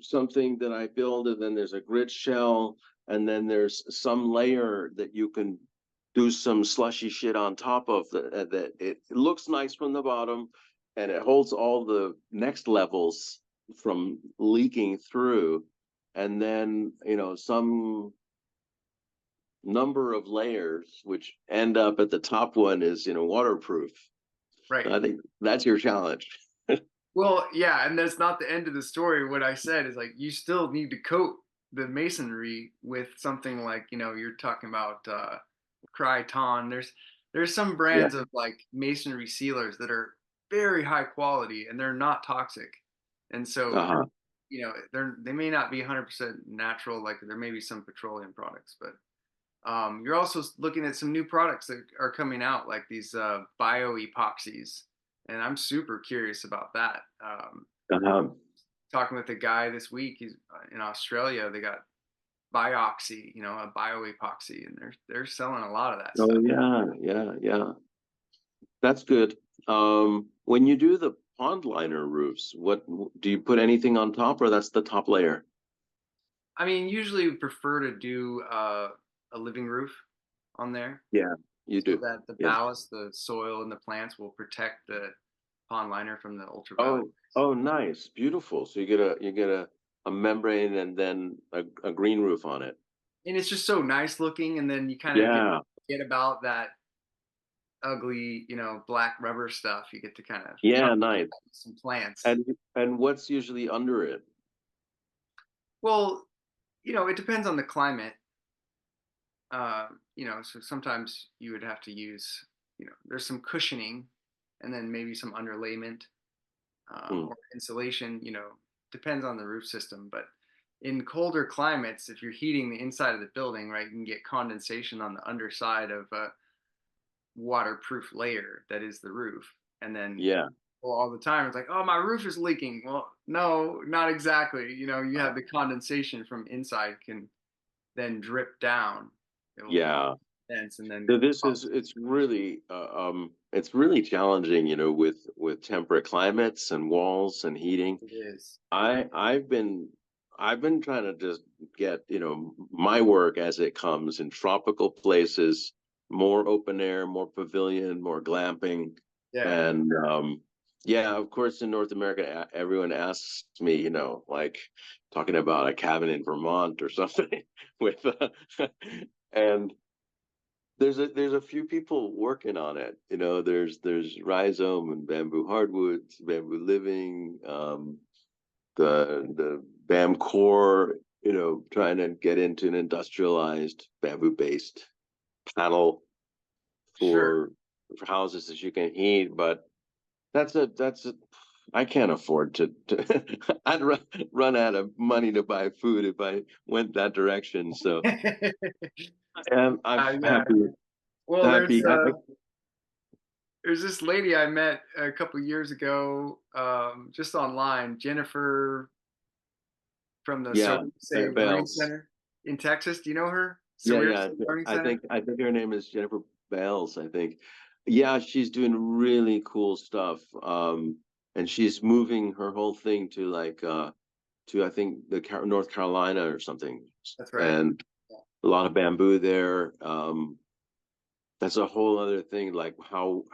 something that I build, and then there's a grid shell, and then there's some layer that you can do some slushy shit on top of that it looks nice from the bottom, and it holds all the next levels from leaking through, and then some number of layers which end up at the top one is waterproof. Right. So I think that's your challenge. Well, yeah, and that's not the end of the story. What I said is like you still need to coat the masonry with something like, you're talking about Kryton. There's some Yeah. brands of like masonry sealers that are very high quality and they're not toxic. And so, Uh-huh. they may not be 100% natural, like there may be some petroleum products, but you're also looking at some new products that are coming out, like these bio epoxies, and I'm super curious about that. Uh-huh. Talking with a guy this week, he's in Australia. They got bioxy, a bio epoxy, and they're selling a lot of that Oh stuff. yeah, yeah, yeah. That's good. When you do the pond liner roofs, what do you put anything on top, or that's the top layer? I mean, usually we prefer to do a living roof on there Yeah, you so do. that the Yeah. ballast, the soil, and the plants will protect the pond liner from the ultraviolet. Oh, oh, nice, beautiful. So you get a membrane and then a green roof on it. And it's just so nice looking, and then you kind of Yeah, get about that ugly, black rubber stuff. You get to kind of yeah, top nice. some plants. And what's usually under it? Well, it depends on the climate. So sometimes you would have to use, there's some cushioning, and then maybe some underlayment Hmm. or insulation. Depends on the roof system, but in colder climates, if you're heating the inside of the building, right, you can get condensation on the underside of a waterproof layer that is the roof, and then Yeah. all the time it's like, oh, my roof is leaking. Well, no, not exactly. You have the condensation from inside can then drip down. It will Yeah. condense and then So this is cause. it's really challenging, with temperate climates and walls and heating. It is. I've been trying to just get, my work as it comes in tropical places, more open air, more pavilion, more glamping. Yeah. And yeah, of course in North America everyone asks me, like talking about a cabin in Vermont or something with and there's a few people working on it. There's rhizome and bamboo hardwoods, bamboo living, the BAM core, trying to get into an industrialized bamboo based panel Sure. for houses that you can heat. But that's a I can't afford I'd run out of money to buy food if I went that direction. So I'm Yeah. Well, happy. there's this lady I met a couple years ago, just online, Jennifer from the Yeah, Sorise Marine bells. Center. in Texas. Do you know her? Yeah, Siwerski yeah. Learning I Center. think I think her name is Jennifer Bales, I think. Yeah, she's doing really cool stuff. And she's moving her whole thing to like to I think the North Carolina or something. That's right. And Yeah. a lot of bamboo there. That's a whole other thing, like or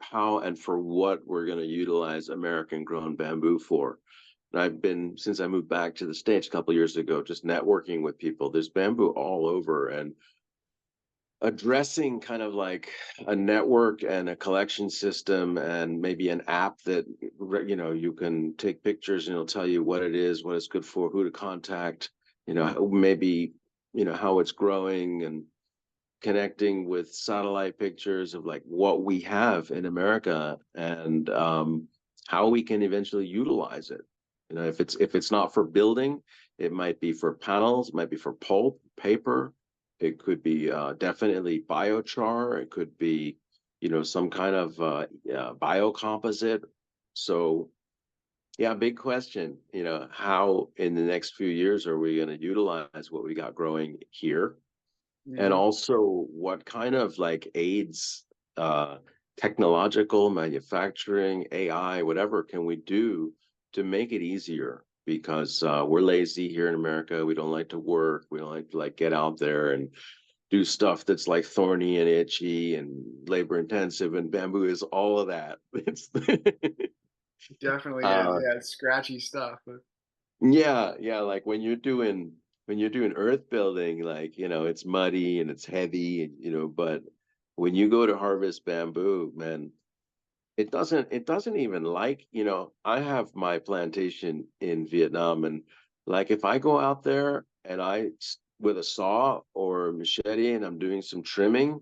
how and for what we're going to utilize American grown bamboo for. And I've been, since I moved back to the States a couple of years ago, just networking with people. There's bamboo all over, and addressing kind of like a network and a collection system and maybe an app that you can take pictures and it'll tell you what it is, what it's good for, who to contact, maybe how it's growing, and connecting with satellite pictures of like what we have in America, and how we can eventually utilize it. If it's not for building, it might be for panels, it might be for pulp, paper. It could be definitely biochar. It could be, some kind of biocomposite. So yeah, big question. How in the next few years are we going to utilize what we got growing here? And Hmm. also what kind of like aids, uh, technological, manufacturing, AI, whatever, can we do to make it easier? Because we're lazy here in America. We don't like to work. We don't like to like get out there and do stuff that's like thorny and itchy and labor intensive. And bamboo is all of that. It's Definitely is. uh, Yeah, it's scratchy stuff. But yeah, yeah. Like when you're doing earth building, like, it's muddy and it's heavy, and but when you go to harvest bamboo, man, it doesn't even like, I have my plantation in Vietnam, and like if I go out there and with a saw or a machete and I'm doing some trimming,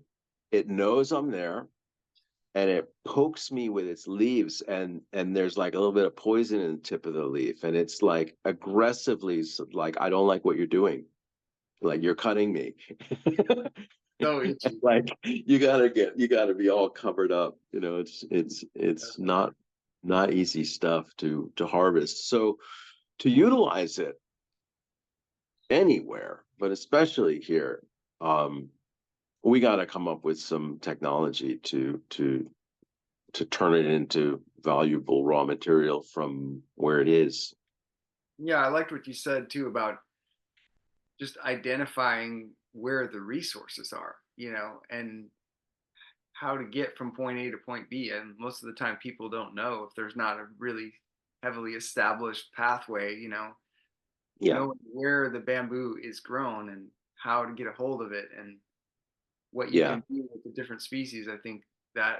it knows I'm there, and it pokes me with its leaves, and there's like a little bit of poison in the tip of the leaf, and it's like aggressively like, I don't like what you're doing, like you're cutting me. so itchy. Like you gotta be all covered up, it's Definitely. not easy stuff to harvest. So to utilize it anywhere, but especially here, um we got to come up with some technology to turn it into valuable raw material from where it is. Yeah, I liked what you said too about just identifying where the resources are, and how to get from point A to point B. And most of the time, people don't know if there's not a really heavily established pathway, Yeah, knowing where the bamboo is grown and how to get a hold of it and what you yeah, can do with the different species. I think that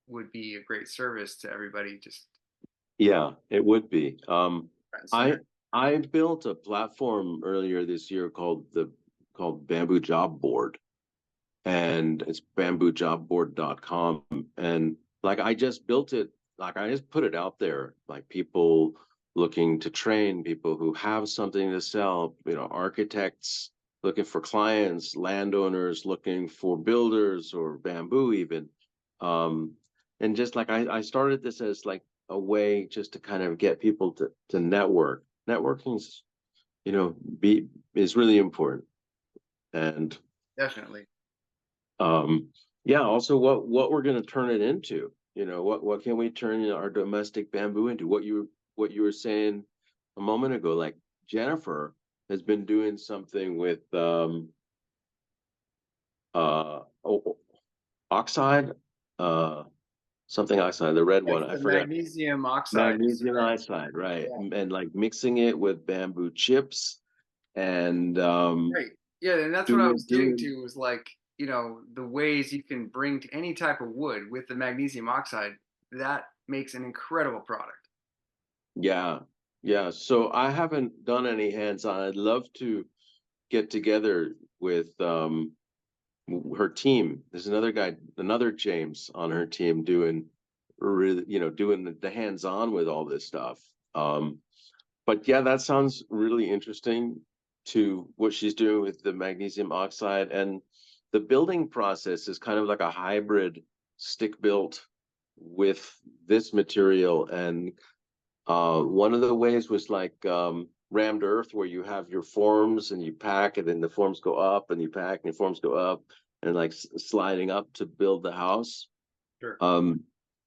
would be a great service to everybody, just yeah, it would be. front and I center. I built a platform earlier this year called Bamboo Job Board, and it's bamboo.Together. And like I just built it, like I just put it out there, like people looking to train, people who have something to sell, architects looking for clients, landowners looking for builders or bamboo even. um and just like I started this as like a way just to kind of get people to networking's, you know be is really important. And Definitely. um yeah, also what we're going to turn it into, what can we turn our domestic bamboo into, what you were saying a moment ago, like Jennifer has been doing something with oxide, uh something oxide, the red That's one, I the forgot. magnesium oxide. Magnesium oxide, right? Yeah. And like mixing it with bamboo chips, and Right. Yeah, and that's what I doing was getting doing to was like, the ways you can bring to any type of wood with the magnesium oxide, that makes an incredible product. Yeah, yeah. So I haven't done any hands-on. I'd love to get together with her team. There's another guy, another James on her team doing really, doing the hands-on with all this stuff. But yeah, that sounds really interesting to what she's doing with the magnesium oxide. And the building process is kind of like a hybrid stick built with this material. And one of the ways was like rammed earth where you have your forms and you pack, and then the forms go up, and you pack, and the forms go up, and like sliding up to build the house. Sure. Um,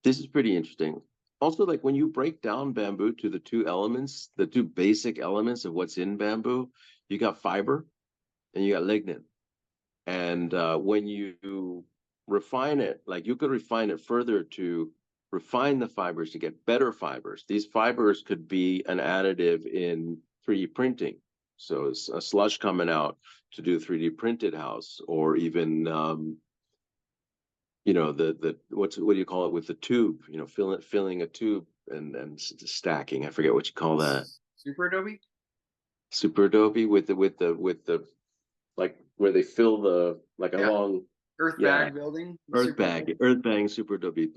this is pretty interesting. Also, like when you break down bamboo to the two elements, the two basic elements of what's in bamboo, you got fiber and you got lignin. And when you refine it, like you could refine it further to refine the fibers to get better fibers. These fibers could be an additive in 3D printing. So it's a slush coming out to do 3D printed house, or even the what do you call it with the tube? Filling a tube and stacking. I forget what you call that. Super Adobe? Super Adobe with the like where they fill the like a Yeah. long, Earth yeah, bag building. earth Super bag, Adobe. earth bang, Super Adobe.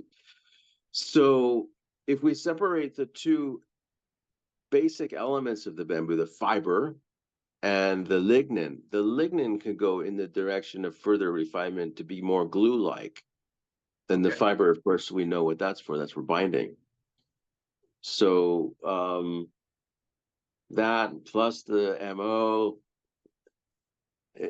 So if we separate the two basic elements of the bamboo, the fiber and the lignin could go in the direction of further refinement to be more glue-like. Then the Okay. fiber, of course, we know what that's for. That's for binding. So that plus the MO, eh,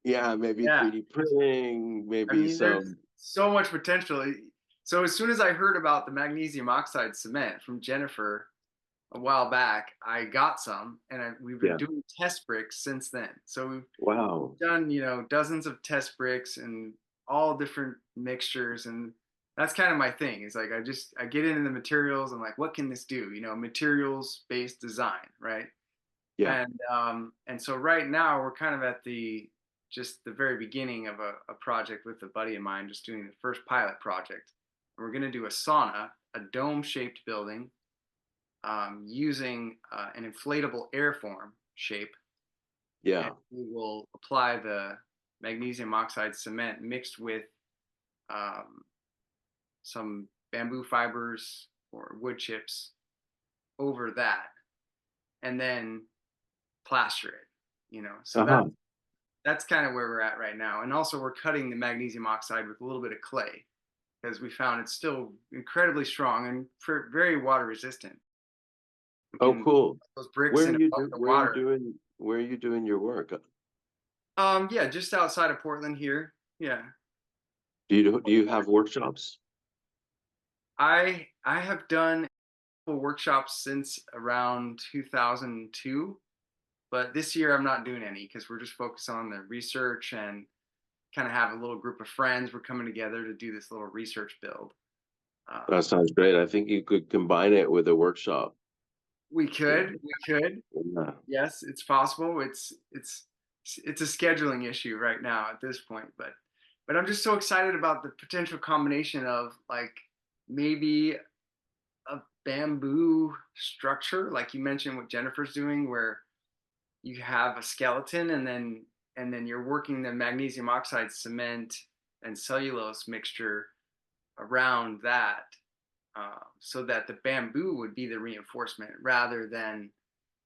yeah, maybe Yeah. 3D printing, I maybe mean, there's some, so much potential. So as soon as I heard about the magnesium oxide cement from Jennifer a while back, I got some, and we've been yeah. doing test bricks since then. So we've Wow. done, dozens of test bricks and all different mixtures, and that's kind of my thing. It's like I get into the materials. I'm like, what can this do? Materials based design, right? Yeah. And so right now we're kind of at the very beginning of a project with a buddy of mine, just doing the first pilot project. And we're going to do a sauna, a dome shaped building, using an inflatable airform shape, and Yeah. we will apply the magnesium oxide cement mixed with um, some bamboo fibers or wood chips over that, and then plaster it. So Uh-huh. that's kind of where we're at right now. And also, we're cutting the magnesium oxide with a little bit of clay because we found it's still incredibly strong and very water resistant. We Oh, can cool. put those bricks in above the water. Where are you doing your work? Yeah, just outside of Portland here. Yeah, Do you have workshops? I have done workshops since around 2002, but this year I'm not doing any because we're just focused on the research and kind of have a little group of friends. We're coming together to do this little research build. That Um, sounds great. I think you could combine it with a workshop. we could. Yeah. Yes, it's possible. It's a scheduling issue right now at this point, but I'm just so excited about the potential combination of like maybe a bamboo structure, like you mentioned what Jennifer's doing, where you have a skeleton and then you're working the magnesium oxide cement and cellulose mixture around that, so that the bamboo would be the reinforcement rather than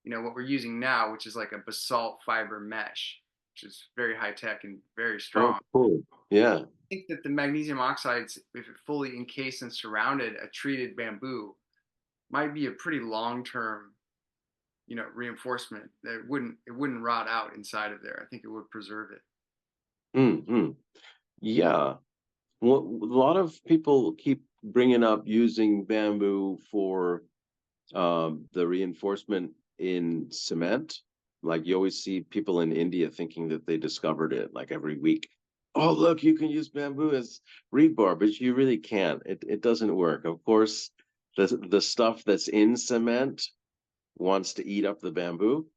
what we're using now, which is like a basalt fiber mesh, which is very high tech and very Oh, strong. cool. Yeah. I think that the magnesium oxides, if it fully encased and surrounded a treated bamboo, might be a pretty long term, reinforcement. That it wouldn't rot out inside of there. I think it would preserve it. Hmm. Yeah. Well, a lot of people keep bringing up using bamboo for the reinforcement in cement. Like you always see people in India thinking that they discovered it like every week. Oh, look, you can use bamboo as rebar, but you really can't. It doesn't work. Of course, the stuff that's in cement wants to eat up the bamboo,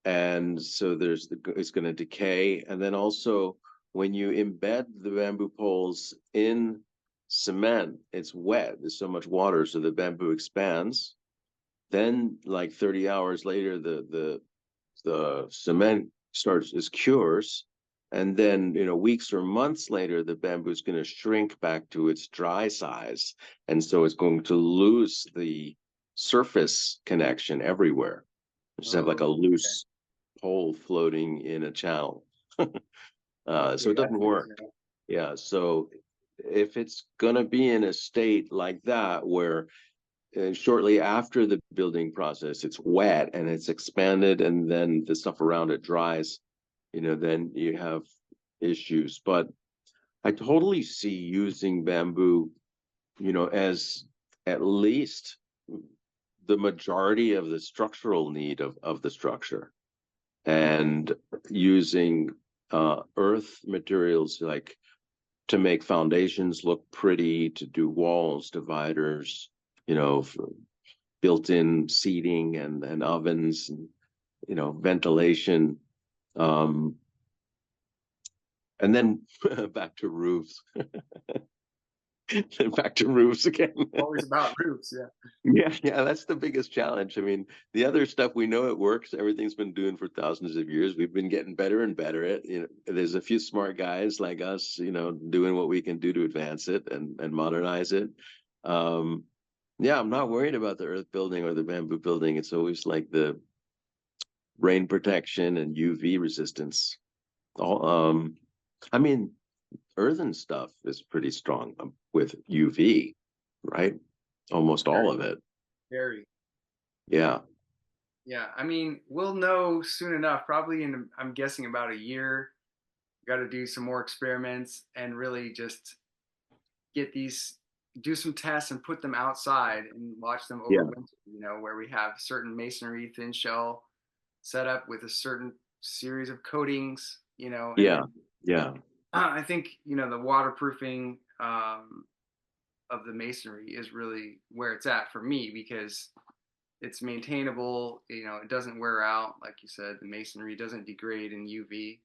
and so it's going to decay. And then also when you embed the bamboo poles in cement, it's wet. There's so much water, so the bamboo expands. Then, like 30 hours later, the cement starts as cures, and then weeks or months later, the bamboo is going to shrink back to its dry size, and so it's going to lose the surface connection everywhere. Just have like a Oh, okay. loose pole floating in a channel. So Okay, it doesn't that's good to work. know. Yeah. So if it's gonna be in a state like that where shortly after the building process, it's wet and it's expanded, and then the stuff around it dries, then you have issues. But I totally see using bamboo, as at least the majority of the structural need of the structure, and using earth materials like to make foundations look pretty, to do walls, dividers, for built-in seating and ovens, and ventilation, um, and then back to roofs, back to roofs again. Always about roofs, yeah. Yeah, that's the biggest challenge. I mean, the other stuff we know it works. Everything's been doing for thousands of years. We've been getting better and better at. There's a few smart guys like us, doing what we can do to advance it and modernize it. Um, yeah, I'm not worried about the earth building or the bamboo building. It's always like the rain protection and UV resistance. All, I mean, earthen stuff is pretty strong with UV, right? Almost all Very, of it. very. Yeah. Yeah, I mean, we'll know soon enough, probably in, I'm guessing about a year. Got to do some more experiments and really just get these, do some tests and put them outside and watch them Yeah. overwinter, where we have certain masonry thin shell set up with a certain series of coatings, and Yeah. then Yeah. I think, the waterproofing of the masonry is really where it's at for me because it's maintainable, it doesn't wear out. Like you said, the masonry doesn't degrade in UV.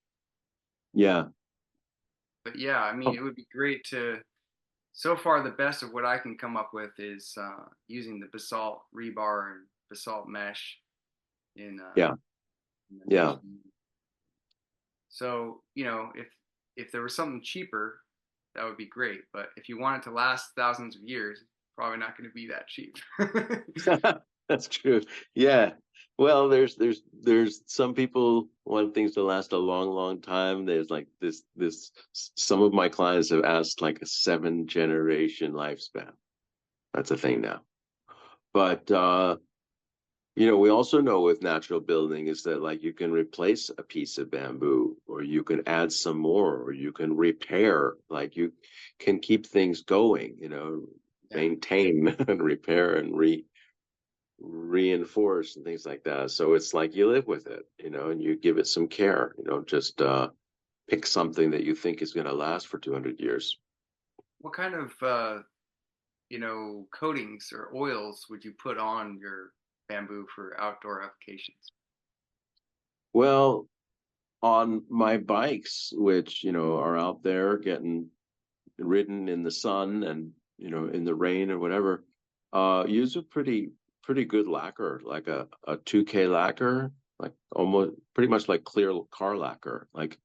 Yeah. But yeah, I mean, Oh, it would be great to, so far the best of what I can come up with is using the basalt rebar and basalt mesh in, yeah. in the Yeah. masonry. So, if there was something cheaper, that would be great. But if you want it to last thousands of years, it's probably not going to be that cheap. That's true. Yeah. Well, there's some people want things to last a long, long time. There's like this some of my clients have asked like a 7 generation lifespan. That's a thing now. But we also know with natural building is that like you can replace a piece of bamboo, or you can add some more, or you can repair, like you can keep things going, Yeah. maintain and repair and reinforce and things like that. So it's like you live with it, and you give it some care. Just pick something that you think is going to last for 200 years. What kind of coatings or oils would you put on your bamboo for outdoor applications? Well, on my bikes, which are out there getting ridden in the sun and in the rain or whatever, use a pretty good lacquer, like a 2K lacquer, like almost pretty much like clear car lacquer. Like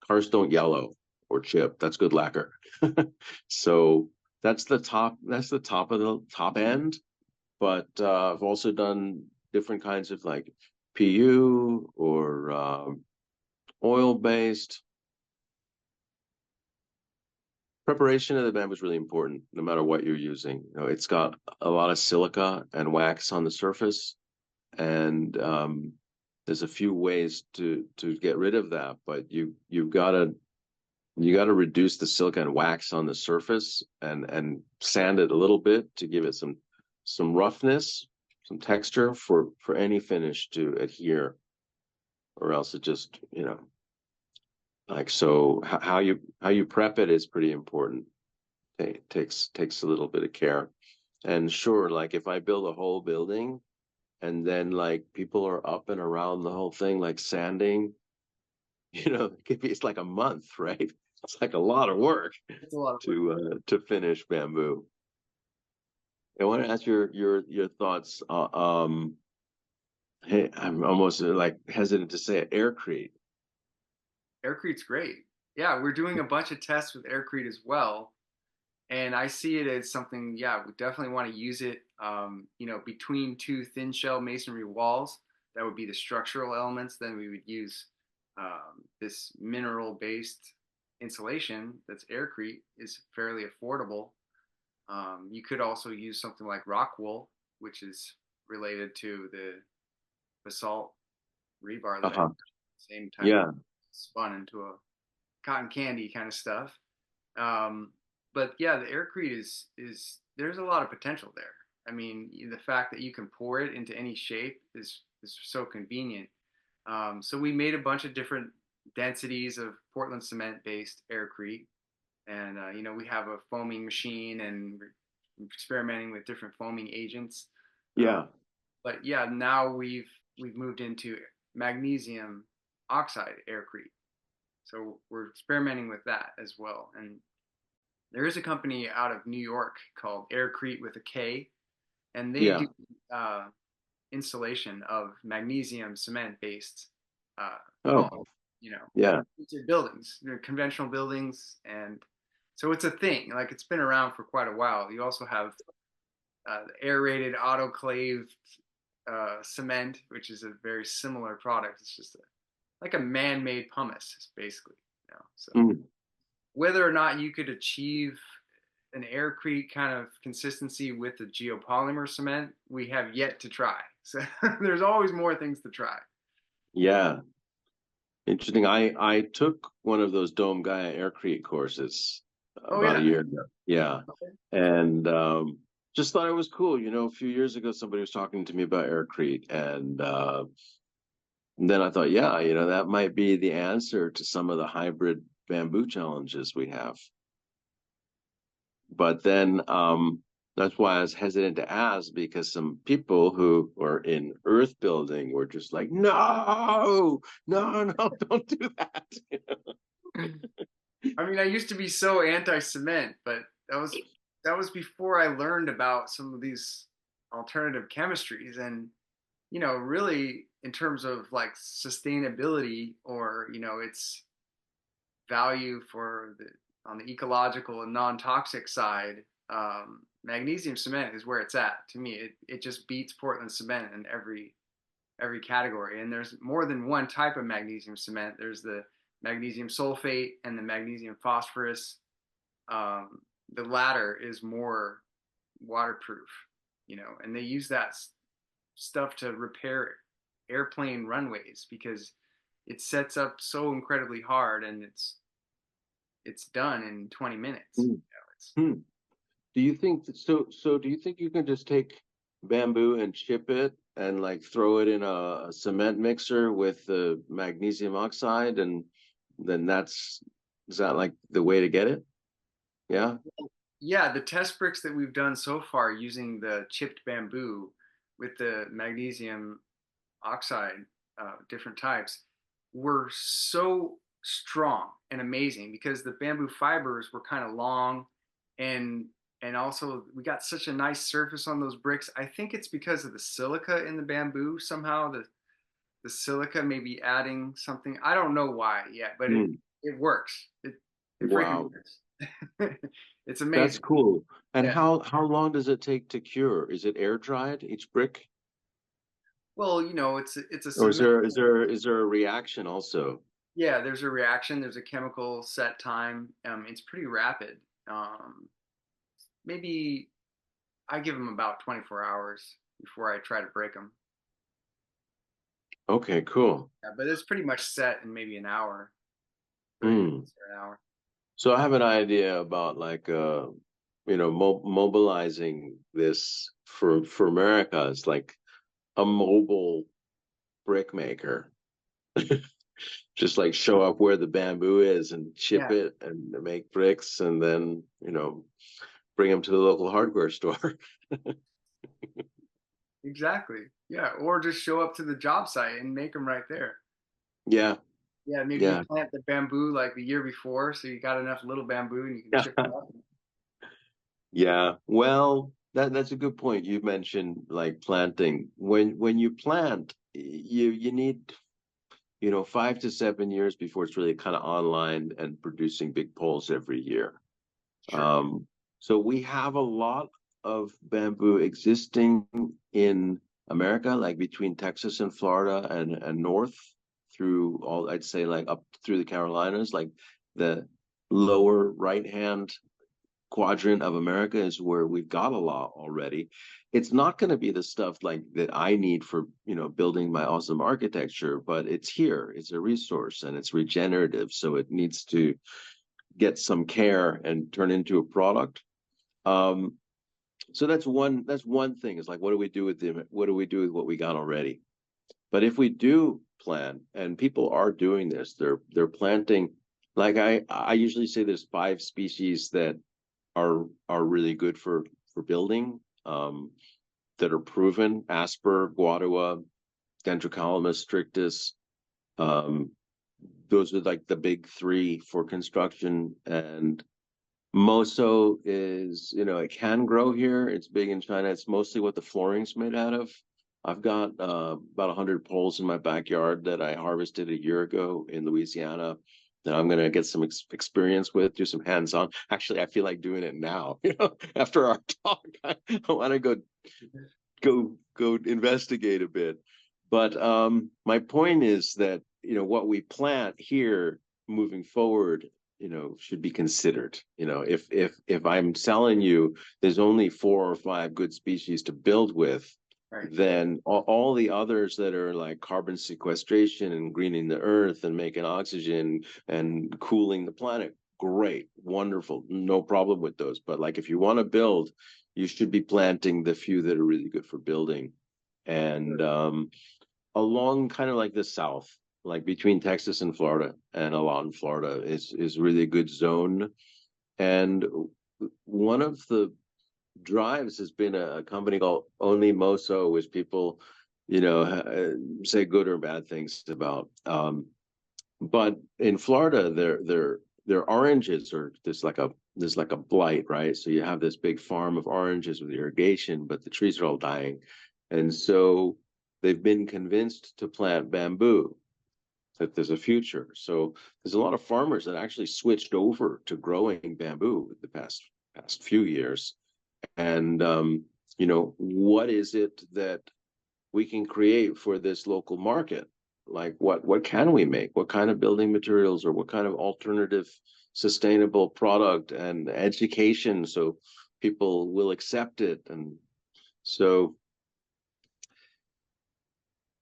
cars don't yellow or chip. That's good lacquer. So that's the top of the top end. But I've also done different kinds of like PU or oil based. Preparation of the bamboo is really important, no matter what you're using. It's got a lot of silica and wax on the surface, and there's a few ways to get rid of that, but you gotta reduce the silica and wax on the surface and sand it a little bit to give it some roughness, some texture for any finish to adhere, or else it just like so. How you prep it is pretty important. It takes a little bit of care. And sure, like if I build a whole building and then like people are up and around the whole thing, like sanding, it's like a month, right? It's like a lot of work It's a lot of work. to finish bamboo. I want to ask your thoughts. Hey, I'm almost like hesitant to say it, aircrete. Aircrete's great. Yeah, we're doing a bunch of tests with Aircrete as well. And I see it as something, yeah, we definitely want to use it, between two thin shell masonry walls. That would be the structural elements. Then we would use this mineral based insulation that's aircrete is fairly affordable. You could also use something like rock wool, which is related to the basalt rebar that I Uh-huh. same type of Yeah. spun into a cotton candy kind of stuff. Um, but yeah, the aircrete is there's a lot of potential there. I mean, the fact that you can pour it into any shape is so convenient. So we made a bunch of different densities of Portland cement based aircrete, and we have a foaming machine, and we're experimenting with different foaming agents. Uh, Yeah. but yeah, now we've moved into magnesium oxide aircrete, so we're experimenting with that as well. And there is a company out of New York called Aircrete with a K, and they do Yeah. uh, installation of magnesium cement based Oh, foam, you know, yeah. into buildings, conventional buildings. And so it's a thing. Like, it's been around for quite a while. You also have aerated autoclaved cement, which is a very similar product. It's just like a man-made pumice, basically. So Mm. whether or not you could achieve an aircrete kind of consistency with the geopolymer cement, we have yet to try. So there's always more things to try. Yeah. Interesting. I took one of those Dome Gaia Aircrete courses Oh about a yeah. year ago. Yeah. And just thought it was cool. A few years ago somebody was talking to me about Aircrete, and then I thought, yeah, that might be the answer to some of the hybrid bamboo challenges we have. But then that's why I was hesitant to ask, because some people who are in earth building were just like, no, no, no, don't do that. I mean, I used to be so anti-cement, but that was before I learned about some of these alternative chemistries. And really, in terms of like sustainability, or its value for the on the ecological and non-toxic side, magnesium cement is where it's at. To me, it just beats Portland cement in every category. And there's more than one type of magnesium cement. There's the magnesium sulfate and the magnesium phosphorus. Um, the latter is more waterproof, and they use that stuff to repair airplane runways because it sets up so incredibly hard, and it's done in 20 minutes. Hmm. Hmm. Do you think so do you think you can just take bamboo and chip it and like throw it in a cement mixer with the magnesium oxide, and then is that like the way to get it? Yeah. Yeah, the test bricks that we've done so far using the chipped bamboo with the magnesium oxide, different types, were so strong and amazing because the bamboo fibers were kind of long, and also we got such a nice surface on those bricks. I think it's because of the silica in the bamboo. Somehow the silica may be adding something. I don't know why yet, but it Hmm. it works. It freaking Wow. works. It's That's amazing. cool. And Yeah. how long does it take to cure? Is it air dried, each brick? Well, it's a Or cement. is there a reaction also? Yeah, there's a reaction. There's a chemical set time. It's pretty rapid. Um, Maybe I give them about 24 hours before I try to break them. Okay, cool. Yeah, but it's pretty much set in maybe an hour, 30 Hmm. minutes or an hour. So I have an idea about like mobilizing this for America. It's like a mobile brick maker. Just like show up where the bamboo is and chip Yeah, it and make bricks, and then bring them to the local hardware store. exactly. Yeah, or just show up to the job site and make them right there. Yeah, Yeah, maybe you yeah. plant the bamboo like the year before, so you got enough little bamboo and you can chip it up. Yeah, well, that's a good point. You mentioned like planting. When you plant, you need 5 to 7 years before it's really kind of online and producing big poles every year. Sure. Um, so we have a lot of bamboo existing in America, like between Texas and Florida and north through all, I'd say like up through the Carolinas, like the lower right hand quadrant of America is where we've got a lot already. It's not going to be the stuff like that I need for, building my awesome architecture, but it's here. It's a resource and it's regenerative, so it needs to get some care and turn into a product. Um, so that's one thing. Is like, what do we do with what we got already? But if we do plant, and people are doing this, they're planting. Like I usually say, there's 5 species that are really good for building, that are proven: Asper, Guadua, Dendrocalamus strictus. Um, those are like the big three for construction. And Moso is, it can grow here. It's big in China. It's mostly what the flooring's made out of. I've got about 100 poles in my backyard that I harvested a year ago in Louisiana that I'm going to get some experience with, do some hands-on. Actually, I feel like doing it now. After our talk, I want to go investigate a bit. But my point is that, what we plant here moving forward, should be considered. If I'm selling you there's only 4 or 5 good species to build with, Right. then all the others that are like carbon sequestration and greening the earth and making oxygen and cooling the planet, great, wonderful, no problem with those. But like, if you want to build, you should be planting the few that are really good for building. And along kind of like the south, like between Texas and Florida, and along Florida is really a good zone. And one of the drives has been a company called Only Moso, which people, say good or bad things about. But in Florida, their oranges are there's like a blight, right? So you have this big farm of oranges with irrigation, but the trees are all dying, and so they've been convinced to plant bamboo, that there's a future. So there's a lot of farmers that actually switched over to growing bamboo the past few years. And what is it that we can create for this local market? Like, what can we make? What kind of building materials, or what kind of alternative sustainable product and education, so people will accept it? And so,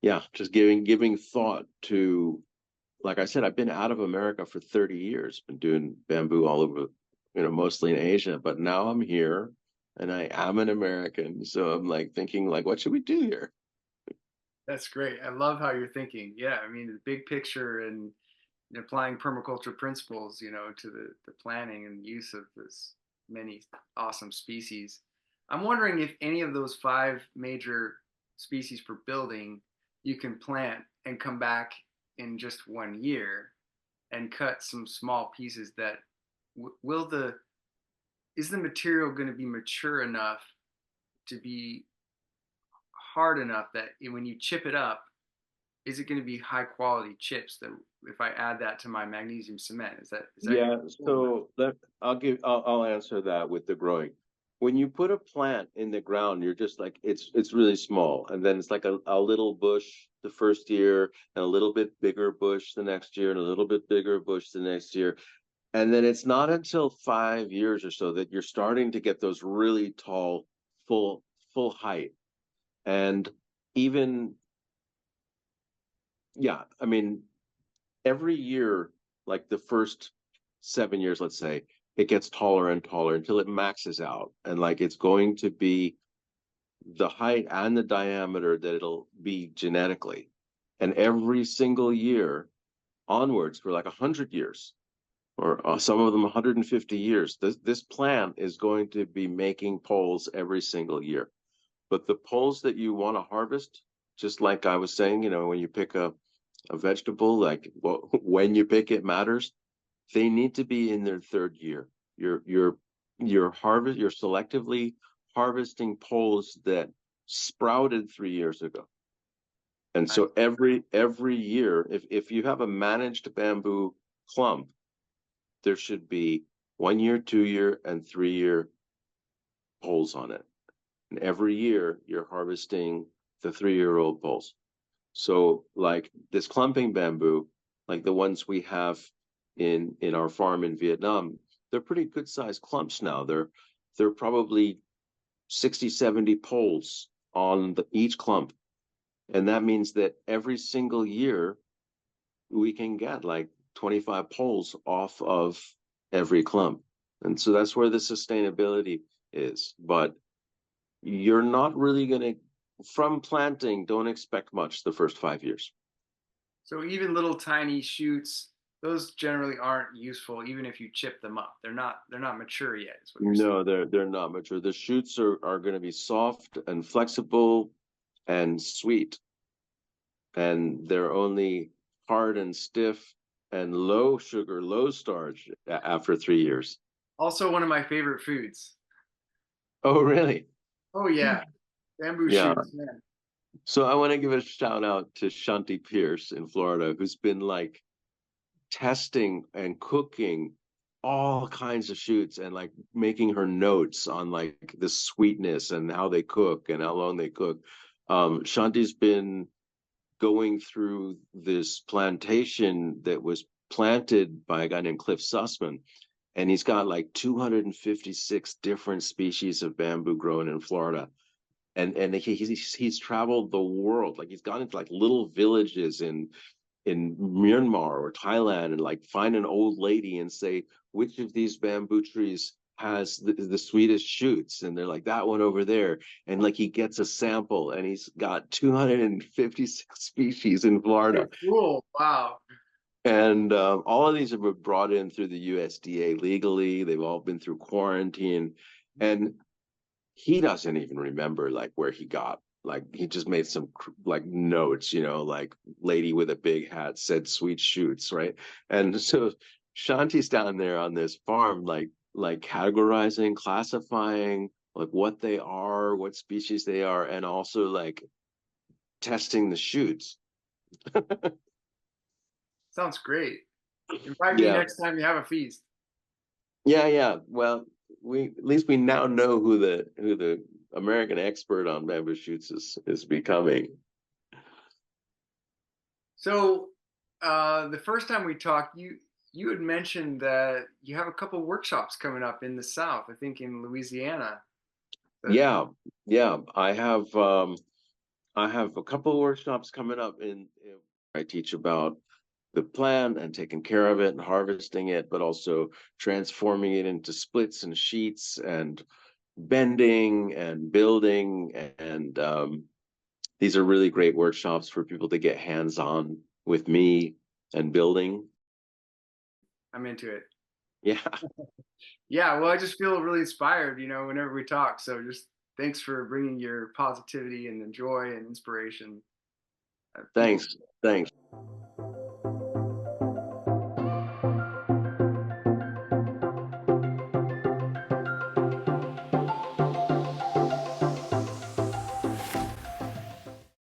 yeah, just giving thought to, like I said, I've been out of America for 30 years, been doing bamboo all over, mostly in Asia, but now I'm here and I am an American. So I'm like thinking, like, what should we do here? That's great. I love how you're thinking. Yeah, I mean, the big picture and applying permaculture principles, to the planning and use of this many awesome species. I'm wondering if any of those 5 major species for building you can plant and come back in just 1 year and cut some small pieces that will the is the material going to be mature enough to be hard enough that when you chip it up, is it going to be high quality chips that if I add that to my magnesium cement, is that Yeah, cool? so I'll answer that with the growing. When you put a plant in the ground, you're just like, it's really small, and then it's like a little bush the first year, and a little bit bigger bush the next year, and a little bit bigger bush the next year. And then it's not until 5 years or so that you're starting to get those really tall, full full height. And even, yeah, I mean, every year, like the first 7 years, let's say, it gets taller and taller until it maxes out. And like, it's going to be the height and the diameter that it'll be genetically. And every single year onwards, for like 100 years, or some of them 150 years, this plant is going to be making poles every single year. But the poles that you want to harvest, just like I was saying, when you pick a vegetable, like, well, when you pick it matters. They need to be in their third year. You're selectively harvesting poles that sprouted 3 years ago. And I, so every year, if you have a managed bamboo clump, there should be 1 year, 2 year, and 3 year poles on it. And every year you're harvesting the 3 year old poles. So like this clumping bamboo, like the ones we have in our farm in Vietnam, they're pretty good sized clumps now. They're probably 60, 70 poles on each clump. And that means that every single year we can get like 25 poles off of every clump. And so that's where the sustainability is. But you're not really going to, from planting, don't expect much the first 5 years. So even little tiny shoots, those generally aren't useful, even if you chip them up. They're not mature yet, is what you're saying. No, they're not mature. The shoots are going to be soft and flexible and sweet, and they're only hard and stiff and low sugar, low starch after 3 years. Also, one of my favorite foods. Oh, really? Oh yeah, bamboo Yeah. shoots, man. So I want to give a shout out to Shanti Pierce in Florida, who's been like testing and cooking all kinds of shoots and like making her notes on like the sweetness and how they cook and how long they cook. Shanti's been going through this plantation that was planted by a guy named Cliff Sussman, and he's got like 256 different species of bamboo grown in Florida. And he's traveled the world. Like he's gone into like little villages in Myanmar or Thailand and like find an old lady and say, which of these bamboo trees has the sweetest shoots? And they're like, that one over there. And like he gets a sample and he's got 256 species in Very Florida. cool. Wow. And all of these have been brought in through the USDA legally. They've all been through quarantine. And he doesn't even remember like where he got, like he just made some like notes, like lady with a big hat said sweet shoots, right? And so Shanti's down there on this farm like categorizing, classifying like what they are, what species they are, and also like testing the shoots. Sounds great. Invite me Yeah, next time you have a feast. yeah, well, we at least we now know who the American expert on bamboo shoots is becoming. So, the first time we talked, you had mentioned that you have a couple workshops coming up in the South, I think in Louisiana. Yeah, yeah. I have a couple of workshops coming up I teach about the plant and taking care of it and harvesting it, but also transforming it into splits and sheets and bending and building. And these are really great workshops for people to get hands-on with me and building. I'm into it. Yeah, Yeah, well, I just feel really inspired, whenever we talk. So just thanks for bringing your positivity and the joy and inspiration. People thanks. Thanks.